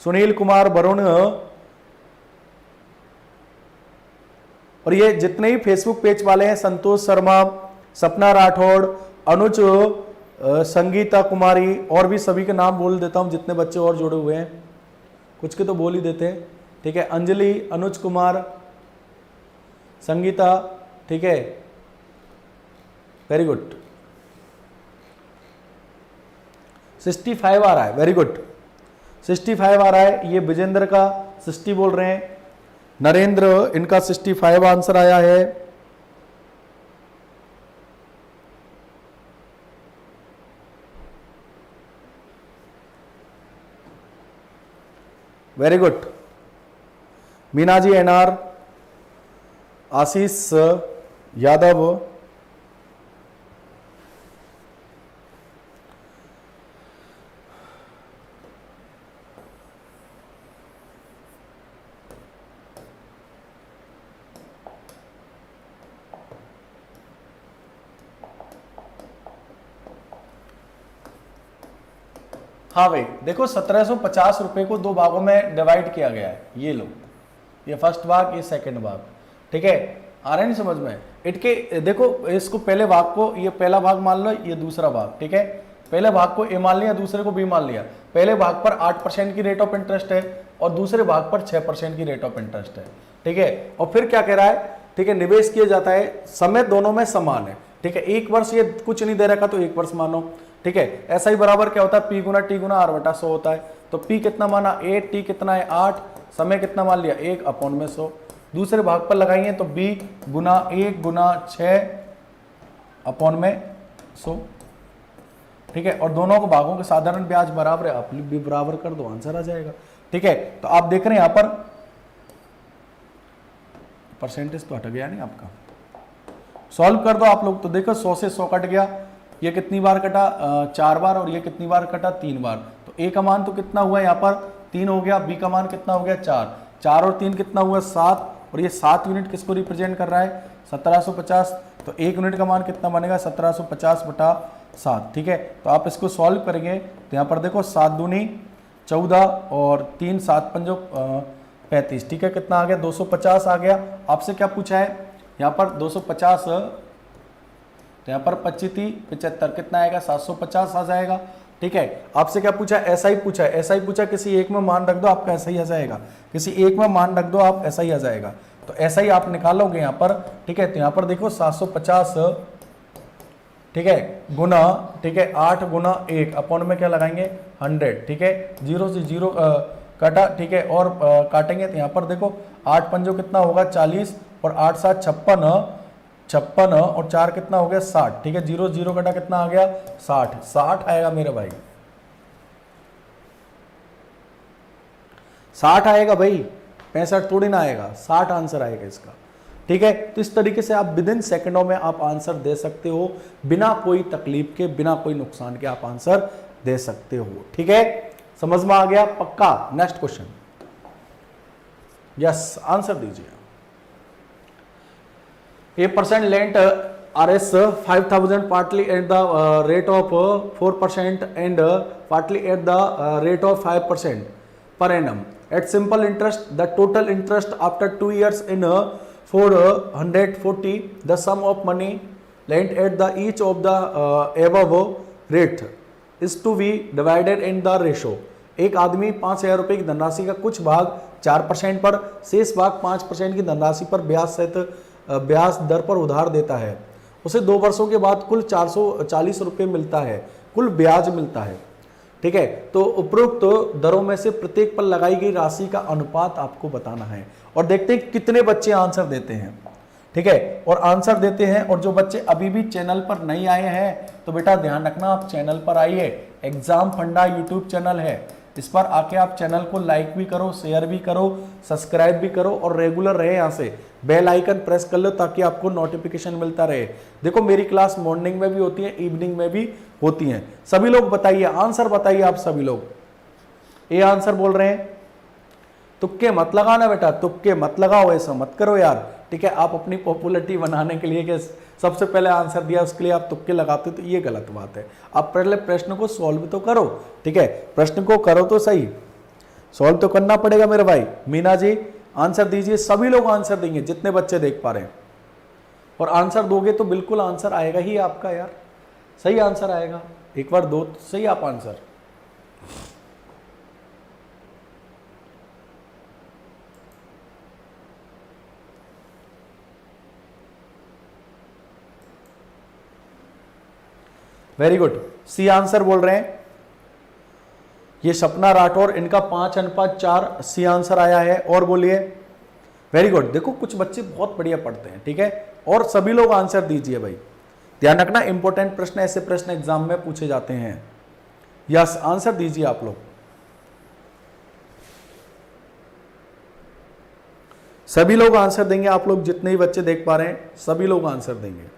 सुनील कुमार, वरुण, और ये जितने ही फेसबुक पेज वाले हैं, संतोष शर्मा, सपना राठौड़, अनुज, संगीता कुमारी, और भी सभी के नाम बोल देता हूं, जितने बच्चे और जुड़े हुए हैं, कुछ के तो बोल ही देते हैं। ठीक है, अंजलि, अनुज कुमार, संगीता, ठीक है, वेरी गुड। 65 आ रहा है, वेरी गुड, 65 आ रहा है। ये विजेंद्र का 60 बोल रहे हैं, नरेंद्र, इनका 65 आंसर आया है। Very good, Meena ji, NR, आशीष यादव, हाँ भाई देखो, 1750 रुपए को दो भागों में डिवाइड किया गया है। ये लो, ये फर्स्ट भाग, ये सेकंड भाग। ठीक है, आ रहा है नहीं समझ में? इटके देखो, इसको पहले भाग को ये पहला भाग मान लो, ये दूसरा भाग। ठीक है, पहले भाग को ए मान लिया, दूसरे को बी मान लिया। पहले भाग पर 8% की रेट ऑफ इंटरेस्ट है और दूसरे भाग पर 6% की रेट ऑफ इंटरेस्ट है। ठीक है, और फिर क्या कह रहा है? ठीक है, निवेश किया जाता है, समय दोनों में समान है। ठीक है, एक वर्ष ये कुछ नहीं दे रखा तो एक वर्ष मानो। ठीक है, ऐसा ही बराबर क्या होता है? P गुना T गुना R/100 होता है। तो P कितना माना? 8, T कितना है? 8, समय कितना मान लिया? 1/100। दूसरे भाग पर लगाएंगे तो B गुना 1 गुना 6/100। ठीक है, और दोनों को भागों के साधारण ब्याज बराबर है, आप भी बराबर कर दो, आंसर आ जाएगा। ठीक है, तो आप देख रहे हैं यहां पर परसेंटेज तो हट गया नहीं आपका, सॉल्व कर दो आप लोग। तो देखो 100 से 100 कट गया, ये कितनी बार कटा? 4 बार, और ये कितनी बार कटा? 3 बार। तो A का मान तो कितना हुआ यहाँ पर? 3 हो गया। B का मान कितना हो गया? 4। 4 और 3 कितना हुआ? 7। और ये 7 यूनिट किसको रिप्रेजेंट कर रहा है? 1750। तो 1 यूनिट का मान कितना बनेगा? 1750/7। ठीक है, तो आप इसको सॉल्व करेंगे तो यहाँ पर देखो 7 दूनी 14 और 3 7 पंजो 35। ठीक है, कितना आ गया? 250 आ गया। आपसे क्या पूछा है यहाँ पर? 250, तो यहाँ पर 25 75 कितना आएगा? 750 आ जाएगा। ठीक है, आपसे क्या पूछा? ऐसा ही पूछा है, ऐसा ही पूछा। किसी एक में मान रख दो, आपका ऐसा ही आ जाएगा। किसी एक में मान रख दो, आप ऐसा ही आ जाएगा। तो ऐसा ही आप निकालोगे यहाँ पर। ठीक है, तो यहाँ पर देखो 750, ठीक है, गुना, ठीक है, 8 गुना 1 अपॉन में क्या लगाएंगे? 100। ठीक है, 0 से 0 काटा। ठीक है, और काटेंगे तो यहाँ पर देखो 8 पंजो कितना होगा? 40 और 8 7 56 और 4 कितना हो गया? 60। ठीक है, 0 0 कटा कितना आ गया? 60 आएगा मेरे भाई, 60 आएगा भाई, 65 थोड़ी ना आएगा, 60 आंसर आएगा इसका। ठीक है, तो इस तरीके से आप विदिन सेकंडों में आप आंसर दे सकते हो, बिना कोई तकलीफ के, बिना कोई नुकसान के आप आंसर दे सकते हो। ठीक है, समझ में आ गया? पक्का? Next question. यस, आंसर दीजिए। A person lent Rs 5,000 partly at the rate of 4% and partly at the rate of 5% per annum. At simple interest, the total interest after 2 years in 440. The sum of money lent at the each of the above rate is to be divided in the ratio. एक आदमी 5,000 रुपये की धनराशि का कुछ भाग 4% पर, शेष भाग 5% की धनराशि पर ब्याज सहित ब्याज दर पर उधार देता है उसे 2 वर्षों के बाद कुल 440 रुपये मिलता है, कुल ब्याज मिलता है। ठीक है, तो उपरोक्त दरों में से प्रत्येक पर लगाई गई राशि का अनुपात आपको बताना है और देखते हैं कितने बच्चे आंसर देते हैं। ठीक है, और आंसर देते हैं। और जो बच्चे अभी भी चैनल पर नहीं आए हैं तो बेटा ध्यान रखना, आप चैनल पर आइए। एग्जाम फंडा यूट्यूब चैनल है, इस पर आके आप चैनल को लाइक भी करो, शेयर भी करो, सब्सक्राइब भी करो और रेगुलर रहे। यहाँ से बेल आइकन प्रेस कर लो ताकि आपको नोटिफिकेशन मिलता रहे। देखो मेरी क्लास मॉर्निंग में भी होती है, इवनिंग में भी होती है। सभी लोग बताइए, आंसर बताइए आप सभी लोग। ये आंसर बोल रहे हैं, तुक्के मत लगाना बेटा, तुक्के मत लगाओ, ऐसा मत करो यार। ठीक है, आप अपनी पॉपुलैरिटी बनाने के लिए कि सबसे पहले आंसर दिया उसके लिए आप तुक्के लगाते तो ये गलत बात है। आप पहले प्रश्न को सॉल्व तो करो। ठीक है, प्रश्न को करो तो सही, सॉल्व तो करना पड़ेगा मेरे भाई। मीना जी आंसर दीजिए, सभी लोग आंसर देंगे जितने बच्चे देख पा रहे हैं। और आंसर दोगे तो बिल्कुल आंसर आएगा ही आपका यार, सही आंसर आएगा। एक बार दो तो सही आप answer. Very good, C answer बोल रहे हैं ये सपना राठौर, इनका 5:4 सी आंसर आया है। और बोलिए, वेरी गुड। देखो कुछ बच्चे बहुत बढ़िया पढ़ते हैं। ठीक है, और सभी लोग आंसर दीजिए भाई। ध्यान रखना, इंपॉर्टेंट प्रश्न, ऐसे प्रश्न एग्जाम में पूछे जाते हैं। यस, आंसर दीजिए आप लोग। सभी लोग आंसर देंगे, आप लोग जितने ही बच्चे देख पा रहे हैं सभी लोग आंसर देंगे।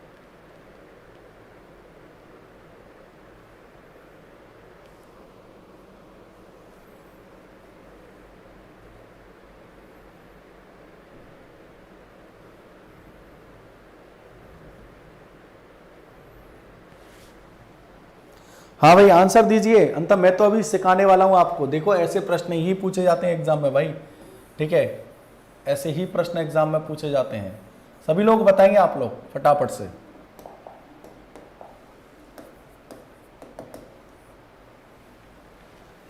हाँ भाई आंसर दीजिए। अंत मैं तो अभी सिखाने वाला हूं आपको। देखो ऐसे प्रश्न ही पूछे जाते हैं एग्जाम में भाई। ठीक है, ऐसे ही प्रश्न एग्जाम में पूछे जाते हैं। सभी लोग बताएंगे आप लोग फटाफट से।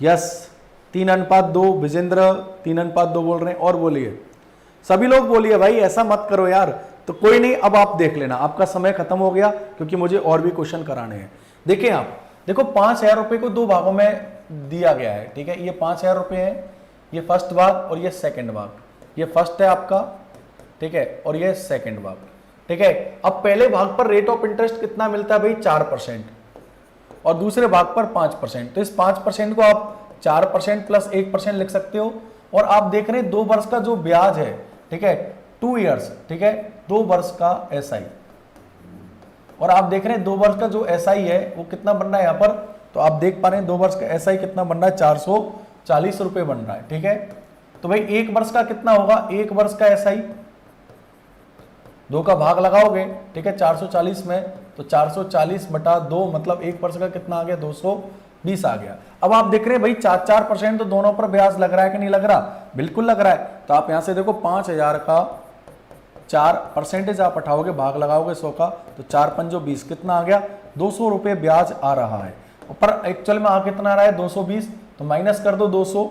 यस, 3:2 विजेंद्र 3:2 बोल रहे हैं। और बोलिए, सभी लोग बोलिए भाई, ऐसा मत करो यार। तो कोई नहीं, अब आप देख लेना, आपका समय खत्म हो गया क्योंकि मुझे और भी क्वेश्चन कराने हैं। देखिए आप देखो 5,000 रुपए को 2 भागों में दिया गया है। ठीक है, ये 5,000 रुपए है, ये फर्स्ट भाग और ये सेकंड भाग। ये फर्स्ट है आपका, ठीक है, और ये सेकंड भाग। ठीक है, अब पहले भाग पर रेट ऑफ इंटरेस्ट कितना मिलता है भाई? 4% और दूसरे भाग पर 5%। तो इस 5% को आप 4% प्लस 1% लिख सकते हो। और आप देख रहे हैं 2 वर्ष का जो ब्याज है, ठीक है, 2 ईयर्स, ठीक है, 2 वर्ष का SI। और आप देख रहे हैं 2 वर्ष का जो SI है वो कितना बन रहा है यहाँ पर, तो आप देख पा रहे हैं 2 वर्ष का SI कितना बन रहा है? 440 रुपए बन रहा है। ठीक है, तो भाई 1 वर्ष का कितना होगा? 1 वर्ष का SI 2 का भाग लगाओगे, ठीक है, 440 में, तो 440/2 मतलब 1 वर्ष का कितना आ गया? 220 आ गया। अब आप देख रहे हैं भाई 4% तो दोनों पर ब्याज लग रहा है कि नहीं लग रहा? बिल्कुल लग रहा है। तो आप यहां से देखो 5,000 का 4% आप उठाओगे, भाग लगाओगे 100 का, तो 4×5 20 कितना आ गया? 200 रुपये ब्याज आ रहा है। पर एक्चुअल में आ कितना आ रहा है? 220, तो माइनस कर दो 200,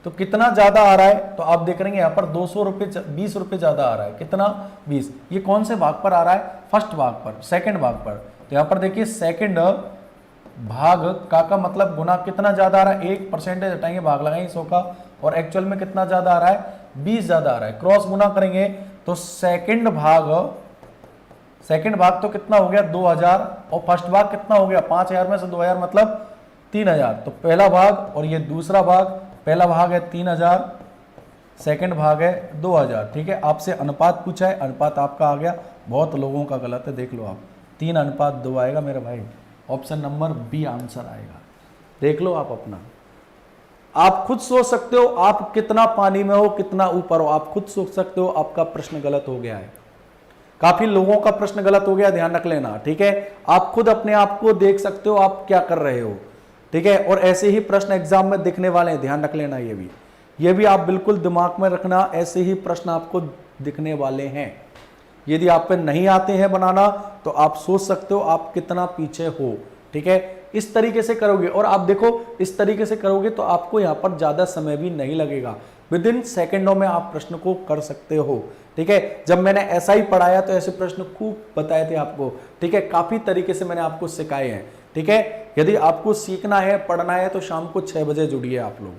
तो कितना ज्यादा आ रहा है? तो आप देख रहे हैं यहाँ पर 200 रुपये 20 रुपये ज्यादा आ रहा है। कितना? 20। ये कौन से भाग पर आ रहा है? फर्स्ट भाग पर, सेकंड भाग पर। तो यहाँ पर देखिए सेकंड भाग का मतलब गुना कितना ज्यादा आ रहा है? 1% हटाएंगे, भाग लगाएंगे 100 का, और एक्चुअल में कितना ज्यादा आ रहा है? 20 ज्यादा आ रहा है। क्रॉस गुना करेंगे तो सेकंड भाग तो कितना हो गया? 2000, और फर्स्ट भाग कितना हो गया? 5,000 में से 2000 मतलब 3,000। तो पहला भाग और ये दूसरा भाग, पहला भाग है 3,000, सेकंड भाग है 2,000। ठीक है, आपसे अनुपात पूछा है, अनुपात आपका आ गया, बहुत लोगों का गलत है, देख लो आप, 3:2 आएगा मेरे भाई। ऑप्शन नंबर बी आंसर आएगा, देख लो आप अपना। आप खुद सोच सकते हो आप कितना पानी में हो, कितना ऊपर हो, आप खुद सोच सकते हो आपका प्रश्न गलत हो गया है। काफी लोगों का प्रश्न गलत हो गया, ध्यान रख लेना। ठीक है, आप खुद अपने आप को देख सकते हो आप क्या कर रहे हो। ठीक है, और ऐसे ही प्रश्न एग्जाम में दिखने वाले हैं, ध्यान रख लेना। ये भी आप बिल्कुल दिमाग में रखना, ऐसे ही प्रश्न आपको दिखने वाले हैं। यदि आप पे नहीं आते हैं बनाना तो आप सोच सकते हो आप कितना पीछे हो। ठीक है, इस तरीके से करोगे और आप देखो इस तरीके से करोगे तो आपको यहाँ पर ज्यादा समय भी नहीं लगेगा, विद इन सेकेंडों में आप प्रश्न को कर सकते हो। ठीक है, जब मैंने ऐसा ही पढ़ाया तो ऐसे प्रश्न खूब बताए थे आपको। ठीक है, काफी तरीके से मैंने आपको सिखाए हैं। ठीक है, यदि आपको सीखना है, पढ़ना है तो शाम को 6 बजे जुड़िए आप लोग।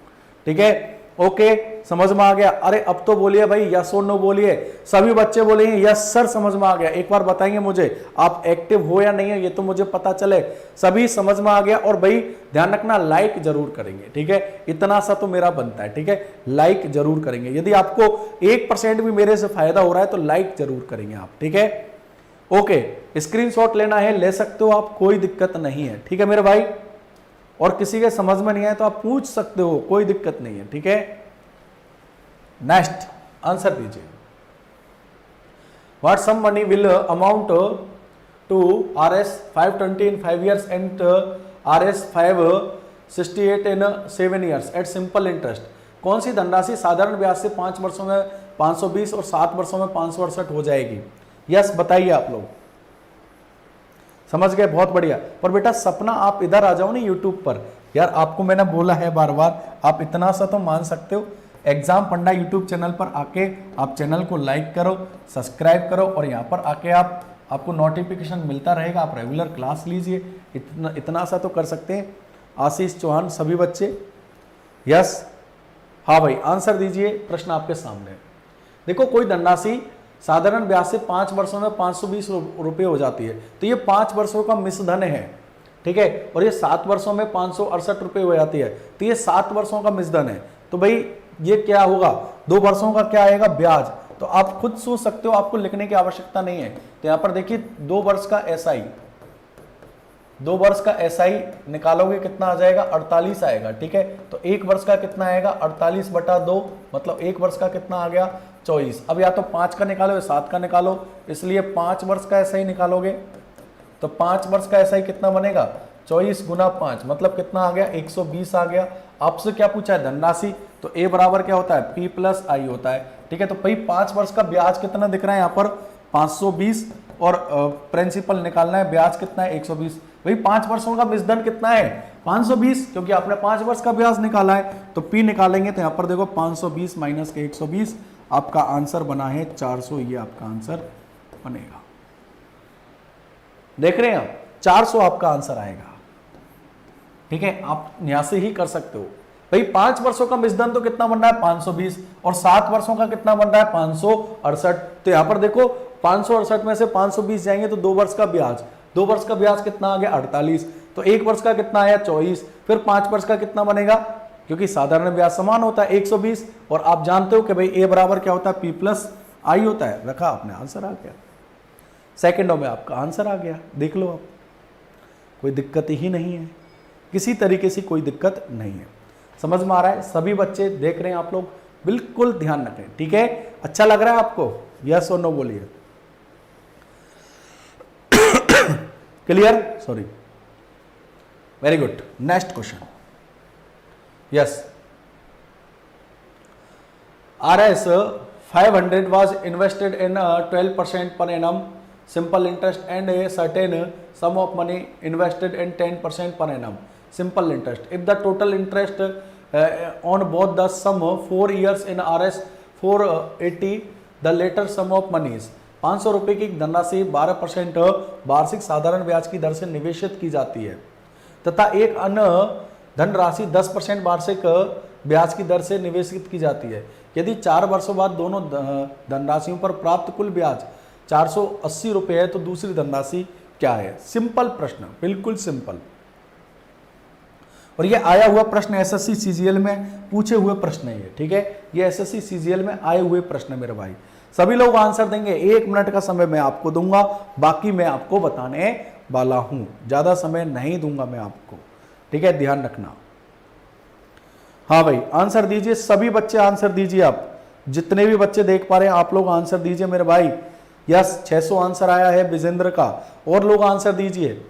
ठीक है, ओके, समझ में आ गया? अरे अब तो बोलिए भाई, यस और नो बोलिए। सभी बच्चे बोलेंगे यस सर समझ में आ गया। एक बार बताएंगे मुझे आप एक्टिव हो या नहीं है, ये तो मुझे पता चले। सभी समझ में आ गया। और भाई ध्यान रखना, लाइक जरूर करेंगे। ठीक है, इतना सा तो मेरा बनता है। ठीक है, लाइक जरूर करेंगे। यदि आपको 1% भी मेरे से फायदा हो रहा है तो लाइक जरूर करेंगे आप। ठीक है, ओके, स्क्रीनशॉट लेना है ले सकते हो आप, कोई दिक्कत नहीं है। ठीक है मेरे भाई, और किसी के समझ में नहीं आए तो आप पूछ सकते हो, कोई दिक्कत नहीं है। ठीक है, नेक्स्ट आंसर दीजिए। What sum money will amount to Rs 520 in 5 years and Rs 568 in 7 years at simple interest? कौन सी धनराशि साधारण ब्याज से 5 वर्षों में 520 और 7 वर्षों में 568 हो जाएगी? यस बताइए आप लोग। समझ गए, बहुत बढ़िया। पर बेटा सपना आप इधर आ जाओ ना यूट्यूब पर। यार आपको मैंने बोला है बार बार, आप इतना सा तो मान सकते हो। एग्जाम फंडा यूट्यूब चैनल पर आके आप चैनल को लाइक करो, सब्सक्राइब करो और यहाँ पर आके आपको नोटिफिकेशन मिलता रहेगा। आप रेगुलर क्लास लीजिए, इतना सा तो कर सकते हैं। आशीष चौहान, सभी बच्चे यस, हाँ भाई आंसर दीजिए। प्रश्न आपके सामने देखो, कोई धनराशि साधारण ब्याज से 5 वर्षों में 520 रुपए हो जाती है, तो ये 5 वर्षों का मिश्रधन है। ठीक है, और ये 7 वर्षों में 568 रुपए हो जाती है, तो ये 7 वर्षों का मिश्रधन है। तो भाई ये क्या होगा, 2 वर्षों का क्या आएगा, ब्याज। तो आप खुद सोच सकते हो, आपको लिखने की आवश्यकता नहीं है। तो यहां पर देखिए 2 वर्ष का एसआई, 2 वर्ष का एसआई निकालोगे कितना आ जाएगा, 48 आएगा। ठीक है, तो 1 वर्ष का कितना आएगा, 48/2, मतलब 1 वर्ष का कितना आ गया, 24। अब या तो 5 का निकालो या 7 का निकालो, इसलिए 5 वर्ष का एसआई निकालोगे तो 5 वर्ष का एसआई कितना बनेगा, 24 गुना 5, मतलब कितना आ गया, 120 आ गया। आपसे क्या पूछा है, धनराशि, तो ए बराबर क्या होता है, P + I होता है। ठीक है, तो भाई 5 वर्ष का ब्याज कितना दिख रहा है यहाँ पर, 520, और प्रिंसिपल निकालना है, ब्याज कितना है, 120। भाई 5 वर्षों का मिश्रधन कितना है, 520, क्योंकि आपने 5 वर्ष का ब्याज निकाला है। तो P निकालेंगे तो यहाँ पर देखो 520 माइनस के 120, आपका आंसर बना है 400। ये आपका आंसर बनेगा, देख रहे हैं आप, 400 आपका आंसर आएगा। ठीक है, आप यहां से ही कर सकते हो। भाई 5 वर्षों का मिश्रधन तो कितना बन रहा है, 520, और 7 वर्षों का कितना बन रहा है, 568। तो यहां पर देखो 568 में से 520 जाएंगे तो 2 वर्ष का ब्याज, 2 वर्ष का ब्याज कितना आ गया, 48। तो 1 वर्ष का कितना आया, 24। फिर 5 वर्ष का कितना बनेगा, क्योंकि साधारण ब्याज समान होता है 120, और आप जानते हो कि भाई ए बराबर क्या होता है, P + I होता है। रखा आपने, आंसर आ गया, सेकंडों में आपका आंसर आ गया। देख लो आप, कोई दिक्कत ही नहीं है, किसी तरीके से कोई दिक्कत नहीं है। समझ में आ रहा है? सभी बच्चे देख रहे हैं आप लोग, बिल्कुल ध्यान रखें। ठीक है, अच्छा लग रहा है आपको, यस और नो बोलिए। Clear, sorry, very good. Next question, yes. Rs 500 was invested in 12% per annum simple interest and a certain sum of money invested in 10% per annum simple interest. If the total interest on both the sum 4 years in Rs 480, the later sum of money is 500 रुपए की धनराशि 12% वार्षिक साधारण ब्याज की दर से निवेशित की जाती है, तथा एक अन्य धनराशि 10% वार्षिक ब्याज की दर से निवेशित की जाती है। यदि 4 वर्षों बाद दोनों धनराशियों पर प्राप्त कुल ब्याज 480 रुपए है तो दूसरी धनराशि क्या है? सिंपल प्रश्न, बिल्कुल सिंपल। और ये आया हुआ प्रश्न एसएससी सीजीएल में पूछे हुए प्रश्न है ये। ठीक है, ये एसएससी सीजीएल में आए हुए प्रश्न है मेरे भाई। सभी लोग आंसर देंगे। 1 मिनट का समय मैं आपको दूंगा, बाकी मैं आपको बताने वाला हूं, ज्यादा समय नहीं दूंगा मैं आपको। ठीक है, ध्यान रखना। हाँ भाई आंसर दीजिए, सभी बच्चे आंसर दीजिए। आप जितने भी बच्चे देख पा रहे हैं आप लोग आंसर दीजिए मेरे भाई। यस, 600 आंसर आया है विजेंद्र का। और लोग आंसर दीजिए,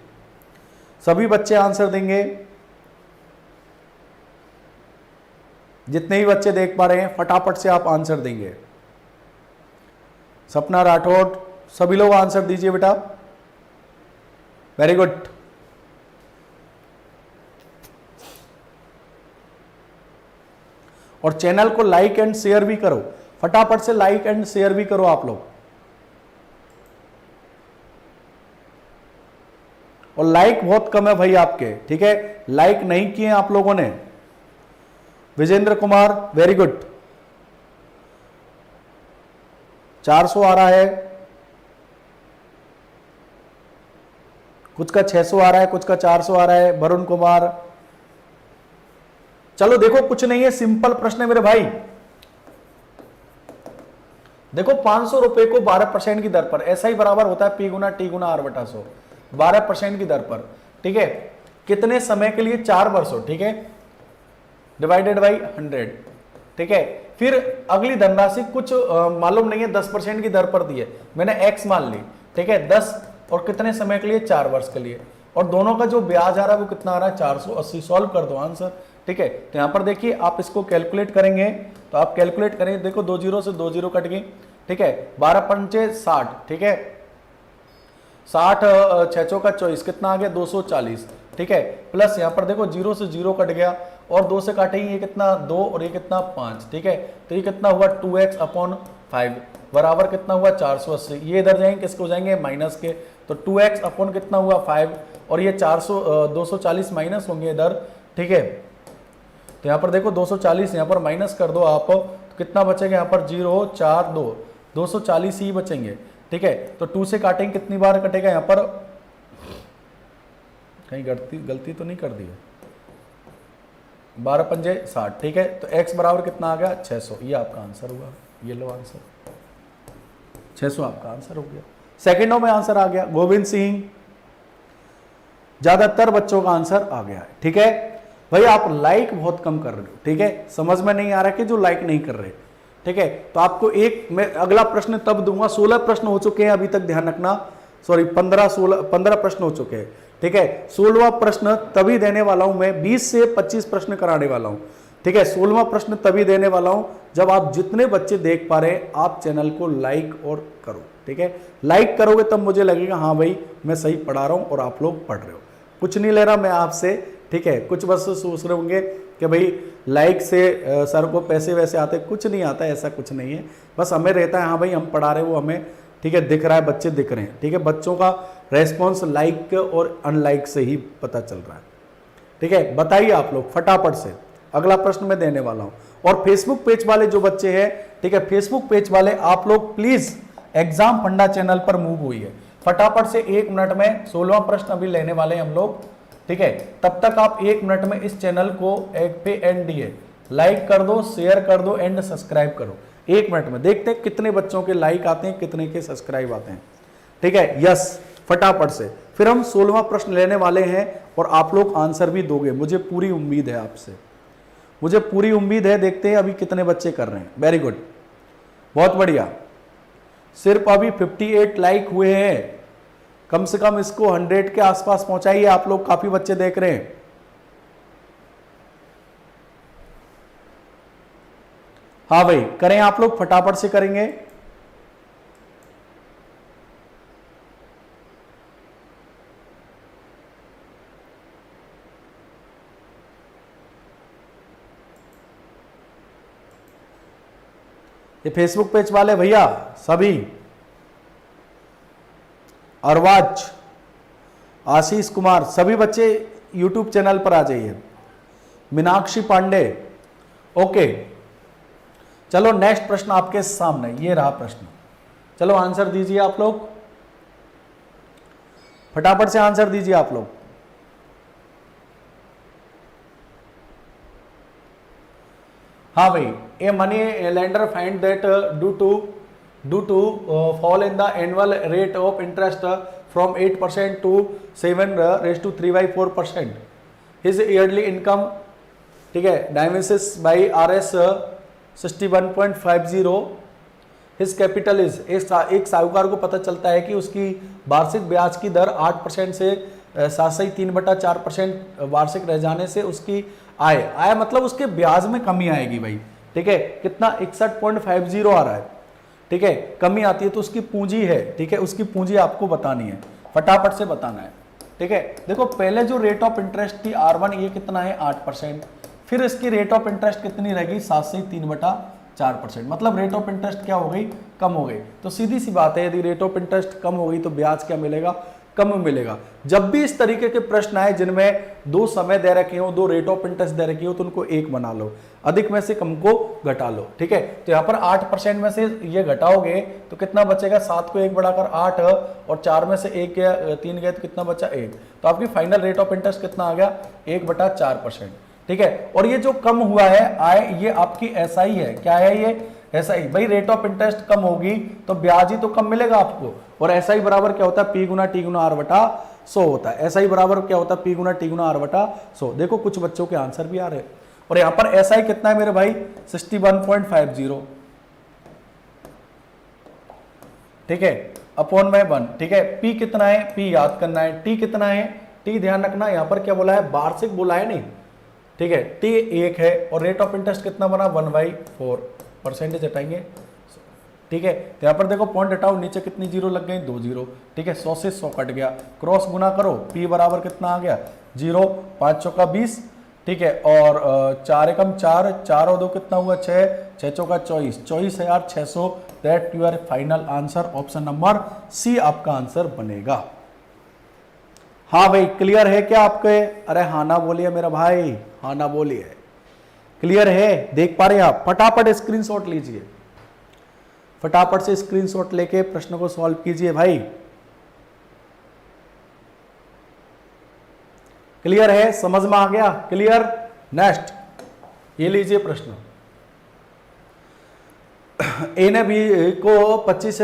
सभी बच्चे आंसर देंगे। जितने भी बच्चे देख पा रहे हैं फटाफट से आप आंसर देंगे। सपना राठौड़, सभी लोग आंसर दीजिए बेटा, वेरी गुड। और चैनल को लाइक एंड शेयर भी करो, फटाफट से लाइक एंड शेयर भी करो आप लोग। और लाइक बहुत कम है भाई आपके, ठीक है, लाइक नहीं किए आप लोगों ने। विजेंद्र कुमार वेरी गुड, 400 आ रहा है, कुछ का 600 आ रहा है, कुछ का 400 आ रहा है। वरुण कुमार, चलो देखो कुछ नहीं है, सिंपल प्रश्न है मेरे भाई। देखो 500 रुपए को 12% की दर पर, ऐसा ही बराबर होता है P गुना T गुना R बटा 100, 12% की दर पर, ठीक है, कितने समय के लिए? 4 वर्षों, ठीक है, डिवाइडेड बाई 100, ठीक है। फिर अगली धनराशि कुछ मालूम नहीं है, 10% की दर पर दी है, मैंने x मान ली, ठीक है, 10 और कितने समय के लिए? 4 वर्ष के लिए। और दोनों का जो ब्याज आ रहा है वो कितना आ रहा है? 480। सॉल्व कर दो आंसर, ठीक है। तो यहां पर देखिए आप इसको कैलकुलेट करेंगे, तो आप कैलकुलेट करेंगे, देखो 2 जीरो से 2 जीरो कट गई, ठीक है, 12 पंचे 60, ठीक है, 60 6 का 24, कितना आ गया? 240, ठीक है, प्लस यहाँ पर देखो 0 से 0 कट गया और 2 से काटेंगे, ये कितना? 2 और ये कितना? 5, ठीक है। तो ये कितना हुआ? 2x अपॉन 5 बराबर कितना हुआ? 480। ये इधर जाएंगे, किसके हो जाएंगे? माइनस के। तो 2x अपॉन कितना हुआ? 5, और ये 240 माइनस होंगे इधर, ठीक है। तो यहाँ पर देखो 240 यहाँ पर माइनस कर दो आप, तो कितना बचेगा यहाँ पर? 0 4 2, 240 ही बचेंगे, ठीक है। तो 2 से काटेंगे, कितनी बार कटेगा यहाँ पर? कहीं गलती तो नहीं कर दी है? 12 पंजे 60, ठीक है। तो x बराबर कितना आ गया? 600। ये आपका आंसर हुआ, ये लो आंसर, 600 आपका आंसर हो गया। सेकंडों में आंसर आ गया। गोविंद सिंह, ज्यादातर बच्चों का आंसर आ गया है, ठीक है। भाई आप लाइक बहुत कम कर रहे हो, ठीक है, समझ में नहीं आ रहा कि जो लाइक नहीं कर रहे, ठीक है। तो आपको मैं अगला प्रश्न तब दूंगा, 16 प्रश्न हो चुके हैं अभी तक, ध्यान रखना, सॉरी 15 प्रश्न हो चुके हैं, ठीक है। 16वां प्रश्न तभी देने वाला हूं मैं, 20 से 25 प्रश्न कराने वाला हूं, ठीक है। 16वां प्रश्न तभी देने वाला हूं जब आप जितने बच्चे देख पा रहे हैं, आप चैनल को लाइक और करो, ठीक है। लाइक करोगे तब मुझे लगेगा हाँ भाई मैं सही पढ़ा रहा हूं और आप लोग पढ़ रहे हो। कुछ नहीं ले रहा मैं आपसे, ठीक है। कुछ बस सोच रहे होंगे कि भाई लाइक से सर को पैसे वैसे आते, कुछ नहीं आता, ऐसा कुछ नहीं है। बस हमें रहता है हाँ भाई हम पढ़ा रहे हैं, वो हमें, ठीक है, दिख रहा है, बच्चे दिख रहे हैं, ठीक है। बच्चों का रेस्पॉन्स लाइक और अनलाइक से ही पता चल रहा है, ठीक है। बताइए आप लोग फटाफट से, अगला प्रश्न मैं देने वाला हूं। और फेसबुक पेज वाले जो बच्चे हैं, ठीक है, फेसबुक पेज वाले आप लोग प्लीज एग्जाम फंडा चैनल पर मूव हुई है, फटाफट से 1 मिनट में 16वां प्रश्न अभी लेने वाले हैं हम लोग, ठीक है। तब तक आप 1 मिनट में इस चैनल को एक पे NDA लाइक कर दो, शेयर कर दो एंड सब्सक्राइब करो। 1 मिनट में देखते हैं कितने बच्चों के लाइक आते हैं, कितने के सब्सक्राइब आते हैं, ठीक है। यस, फटाफट से। फिर हम 16वां प्रश्न लेने वाले हैं और आप लोग आंसर भी दोगे, मुझे पूरी उम्मीद है आपसे, मुझे पूरी उम्मीद है। देखते हैं अभी कितने बच्चे कर रहे हैं। वेरी गुड, बहुत बढ़िया। सिर्फ अभी 58 लाइक हुए हैं, कम से कम इसको 100 के आसपास पहुंचाइए आप लोग, काफी बच्चे देख रहे हैं। हाँ भाई करें, आप लोग फटाफट से करेंगे। ये फेसबुक पेज वाले भैया सभी, अरवाज, आशीष कुमार, सभी बच्चे यूट्यूब चैनल पर आ जाइए। मीनाक्षी पांडे, ओके। चलो नेक्स्ट प्रश्न आपके सामने, ये रहा प्रश्न, चलो आंसर दीजिए आप लोग, फटाफट से आंसर दीजिए आप लोग। हाँ भाई, a money lender find that due to fall in the annual rate of interest from 8% to 7^3/4%. His yearly income, ठीक है, diminishes by Rs 61.50. His capital is, एक साहूकार को पता चलता है कि उसकी वार्षिक ब्याज की दर 8% से 7.4% वार्षिक रह जाने से उसकी आय मतलब उसके ब्याज में कमी आएगी भाई, ठीक है। कितना? 61.50 आ रहा है, ठीक है, कमी आती है तो उसकी पूंजी है, ठीक है, उसकी पूंजी आपको बतानी है, फटाफट से बताना है, ठीक है। देखो पहले जो रेट ऑफ इंटरेस्ट थी R1, ये कितना है? 8%। फिर इसकी रेट ऑफ इंटरेस्ट कितनी रहेगी 7 से 3/4%, मतलब रेट ऑफ इंटरेस्ट क्या हो गई, कम हो गई। तो सीधी सी बात है, यदि रेट ऑफ इंटरेस्ट कम हो गई तो ब्याज क्या मिलेगा, कम मिलेगा। जब भी इस तरीके के प्रश्न आए जिनमें दो समय दे रखे हो, दो रेट ऑफ इंटरेस्ट दे रखी हो, तो उनको एक बना लो, अधिक में से कम को घटा लो, ठीक है। तो यहाँ पर 8% में से ये घटाओगे तो कितना बचेगा, 7 को 1 बढ़ाकर 8 और 4 में से 1 गया, 3 गया तो कितना बचा 1। तो आपकी फाइनल रेट ऑफ इंटरेस्ट कितना आ गया, 1/4%, ठीक है। और ये जो कम हुआ है आय, ये आपकी SI है, क्या है ये SI। भाई रेट ऑफ इंटरेस्ट कम होगी तो ब्याज ही तो कम मिलेगा आपको, और SI बराबर क्या होता है, P गुना T गुना R/100 होता है। SI बराबर क्या होता है, P गुना T गुना R/100। देखो कुछ बच्चों के आंसर भी आ रहे हैं। और यहां पर SI कितना है मेरे भाई, 61.50, ठीक है, अपॉन में 1, ठीक है। P कितना है, P याद करना है। T कितना है, T ध्यान रखना, यहां पर क्या बोला है, वार्षिक बोला है नहीं, ठीक है। T 1 है और रेट ऑफ इंटरेस्ट कितना बना, 1/4, परसेंटेज हटाएंगे, ठीक है। तो यहाँ पर देखो पॉइंट हटाओ, नीचे कितनी जीरो लग गई, 2 जीरो, ठीक है। 100 से 100 कट गया, क्रॉस गुना करो, P बराबर कितना आ गया 0, 5 चौका 20, ठीक है। और 4 एकम 4, 4 और 2 कितना हुआ 6, 6 चौका 24, 24,600। That your final answer, option number C आपका आंसर बनेगा। हाँ भाई क्लियर है क्या आपके, अरे हाँ ना बोलिए मेरा भाई, हाँ ना बोलिए, क्लियर है, देख पा रहे हैं आप। फटाफट स्क्रीनशॉट लीजिए, फटाफट से स्क्रीनशॉट लेके प्रश्न को सॉल्व कीजिए भाई। क्लियर है, समझ में आ गया, क्लियर। नेक्स्ट ये लीजिए प्रश्न, ए ने बी को 25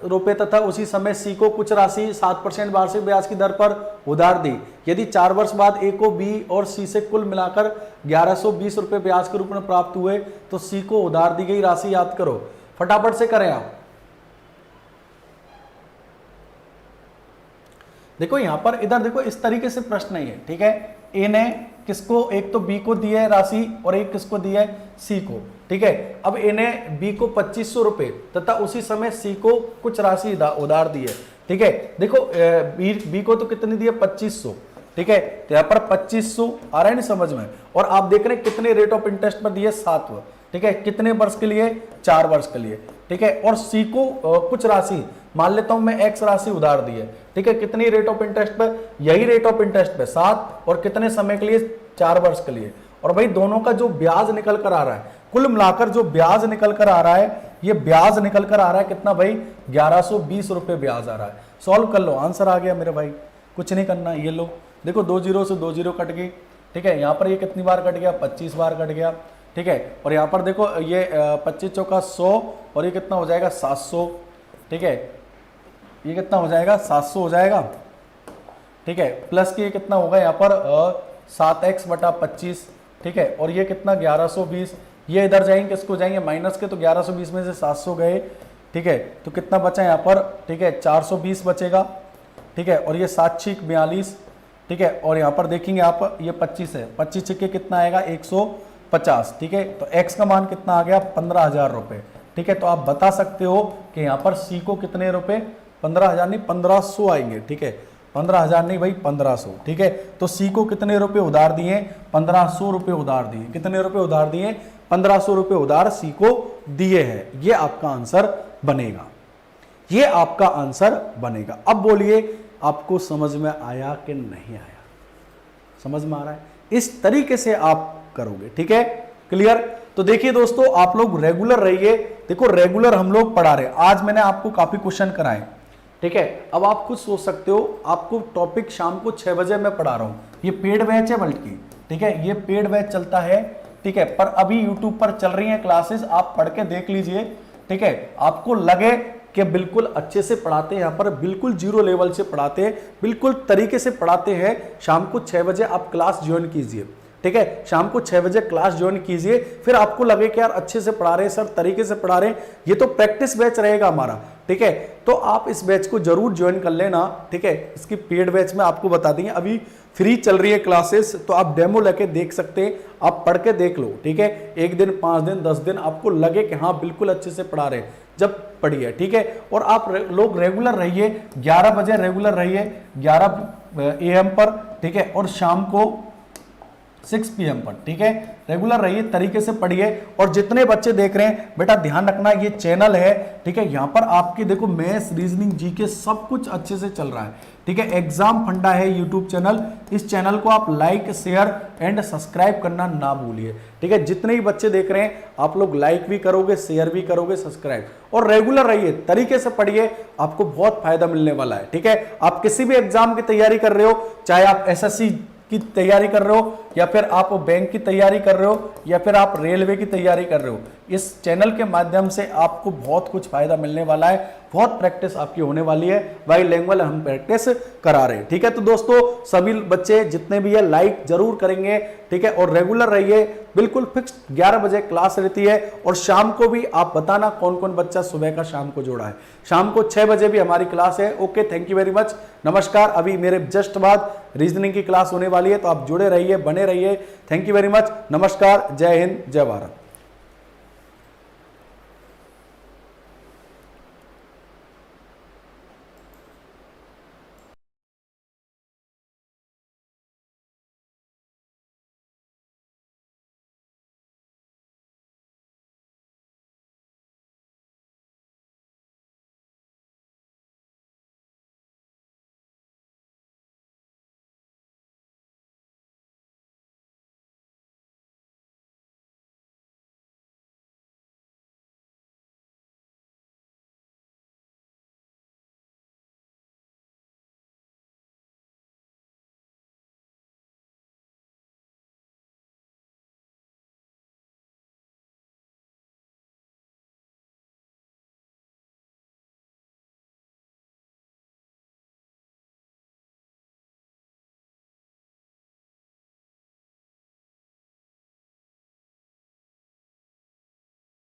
रुपए तथा उसी समय सी को कुछ राशि 7% वार्षिक ब्याज की दर पर उधार दी। यदि 4 वर्ष बाद ए को बी और सी से कुल मिलाकर 1120 रुपए ब्याज के रूप में प्राप्त हुए तो सी को उधार दी गई राशि याद करो। फटाफट से करें आप। देखो यहां पर इधर देखो इस तरीके से प्रश्न नहीं है, ठीक है। ए ने किसको, एक तो बी को दी है राशि और एक किसको दी है, सी को, ठीक है। अब ए ने बी को 2500 रुपए तथा उसी समय सी को कुछ राशि उधार दी है, ठीक है। देखो बी को तो कितनी दी है 2500, ठीक है। तो यहाँ पर 2500 आ रहा है नहीं समझ में। और आप देख रहे हैं कितने रेट ऑफ इंटरेस्ट पर दिए, 7, ठीक है। कितने वर्ष के लिए, 4 वर्ष के लिए, ठीक है। और सी को कुछ राशि, मान लेता हूं मैं एक्स राशि उधार दी है, ठीक है। कितनी रेट ऑफ इंटरेस्ट पर, यही रेट ऑफ इंटरेस्ट पे 7, और कितने समय के लिए, 4 वर्ष के लिए। और भाई दोनों का जो ब्याज निकल कर आ रहा है, कुल मिलाकर जो ब्याज निकल कर आ रहा है, ये ब्याज निकल कर आ रहा है कितना भाई, 1120 रुपए ब्याज आ रहा है। सॉल्व कर लो, आंसर आ गया मेरे भाई, कुछ नहीं करना। ये लो देखो 2 जीरो से 2 जीरो कट गई, ठीक है। यहाँ पर ये कितनी बार कट गया, 25 बार कट गया, ठीक है। और यहाँ पर देखो ये 25 चौका 100 और ये कितना हो जाएगा 700, ठीक है। ये कितना हो जाएगा 700 हो जाएगा, ठीक है। प्लस की ये कितना होगा यहाँ पर 7x/25, ठीक है। और ये कितना 1120, ये इधर जाएंगे किसको जाएंगे माइनस के, तो 1120 में से 700 गए, ठीक है। तो कितना बचा यहाँ पर, ठीक है 420 बचेगा, ठीक है। और ये 7 6 42, ठीक है। और यहाँ पर देखेंगे आप ये 25 है, 25 छिक्के कितना आएगा 150, ठीक है। तो x का मान कितना आ गया 15,000 रुपए, ठीक है। तो आप बता सकते हो कि यहाँ पर c को कितने रुपए, 15,000 नहीं 1500 आएंगे, ठीक है। 15,000 नहीं भाई 1500, ठीक है। तो सी को कितने रुपए उधार दिए, 1500 रुपए उधार दिए। कितने रुपए उधार दिए, 1500 रुपए उधार सी को दिए हैं। ये आपका आंसर बनेगा, ये आपका आंसर बनेगा। अब बोलिए आपको समझ में आया कि नहीं आया, समझ में आ रहा है। इस तरीके से आप करोगे, ठीक है, क्लियर। तो देखिए दोस्तों आप लोग रेगुलर रहिए। देखो रेगुलर हम लोग पढ़ा रहे, आज मैंने आपको काफी क्वेश्चन कराए, ठीक है। अब आप खुद सोच सकते हो, आपको टॉपिक शाम को 6 बजे मैं पढ़ा रहा हूं। ये पेड बैच है बल्कि, ठीक है, ये पेड बैच चलता है, ठीक है। पर अभी यूट्यूब पर चल रही है क्लासेस, आप पढ़ के देख लीजिए, ठीक है। आपको लगे कि बिल्कुल अच्छे से पढ़ाते हैं, यहाँ पर बिल्कुल 0 लेवल से पढ़ाते हैं, बिल्कुल तरीके से पढ़ाते हैं। शाम को 6 बजे आप क्लास ज्वाइन कीजिए, ठीक है। शाम को 6 बजे क्लास ज्वाइन कीजिए, फिर आपको लगे कि यार अच्छे से पढ़ा रहे हैं सर, तरीके से पढ़ा रहे हैं, ये तो प्रैक्टिस बैच रहेगा हमारा, ठीक है। तो आप इस बैच को जरूर ज्वाइन कर लेना, ठीक है। इसकी पेड बैच में आपको बता देंगे, अभी फ्री चल रही है क्लासेस, तो आप डेमो लेके देख सकते हैं, आप पढ़ के देख लो, ठीक है। 1 दिन 5 दिन 10 दिन आपको लगे कि हाँ बिल्कुल अच्छे से पढ़ा रहे हैं, जब पढ़िए, ठीक है। और आप लोग रेगुलर रहिए, 11 बजे रेगुलर रहिए, 11 AM पर, ठीक है। और शाम को 6 PM पर, ठीक है। रेगुलर रहिए, तरीके से पढ़िए। और जितने बच्चे देख रहे हैं बेटा ध्यान रखना, ये चैनल है, ठीक है, यहाँ पर आपके देखो मैथ्स, रीजनिंग, जीके सब कुछ अच्छे से चल रहा है, ठीक है। एग्जाम फंडा है यूट्यूब चैनल, इस चैनल को आप लाइक, शेयर एंड सब्सक्राइब करना ना भूलिए, ठीक है। जितने ही बच्चे देख रहे हैं आप लोग लाइक भी करोगे, शेयर भी करोगे, सब्सक्राइब, और रेगुलर रहिए, तरीके से पढ़िए, आपको बहुत फायदा मिलने वाला है, ठीक है। आप किसी भी एग्जाम की तैयारी कर रहे हो, चाहे आप एसएससी की तैयारी कर रहे हो, या फिर आप बैंक की तैयारी कर रहे हो, या फिर आप रेलवे की तैयारी कर रहे हो, इस चैनल के माध्यम से आपको बहुत कुछ फायदा मिलने वाला है। बहुत प्रैक्टिस आपकी होने वाली है, बाइलिंगुअल हम प्रैक्टिस करा रहे हैं, ठीक है। तो दोस्तों सभी बच्चे जितने भी है लाइक जरूर करेंगे, ठीक है, और रेगुलर रहिए। बिल्कुल फिक्स 11 बजे क्लास रहती है, और शाम को भी आप बताना कौन कौन बच्चा सुबह का शाम को जोड़ा है। शाम को 6 बजे भी हमारी क्लास है। Okay, thank you very much, नमस्कार। अभी मेरे जस्ट बाद रीजनिंग की क्लास होने वाली है, तो आप जुड़े रहिए, बने रहिए। थैंक यू वेरी मच, नमस्कार, जय हिंद, जय भारत।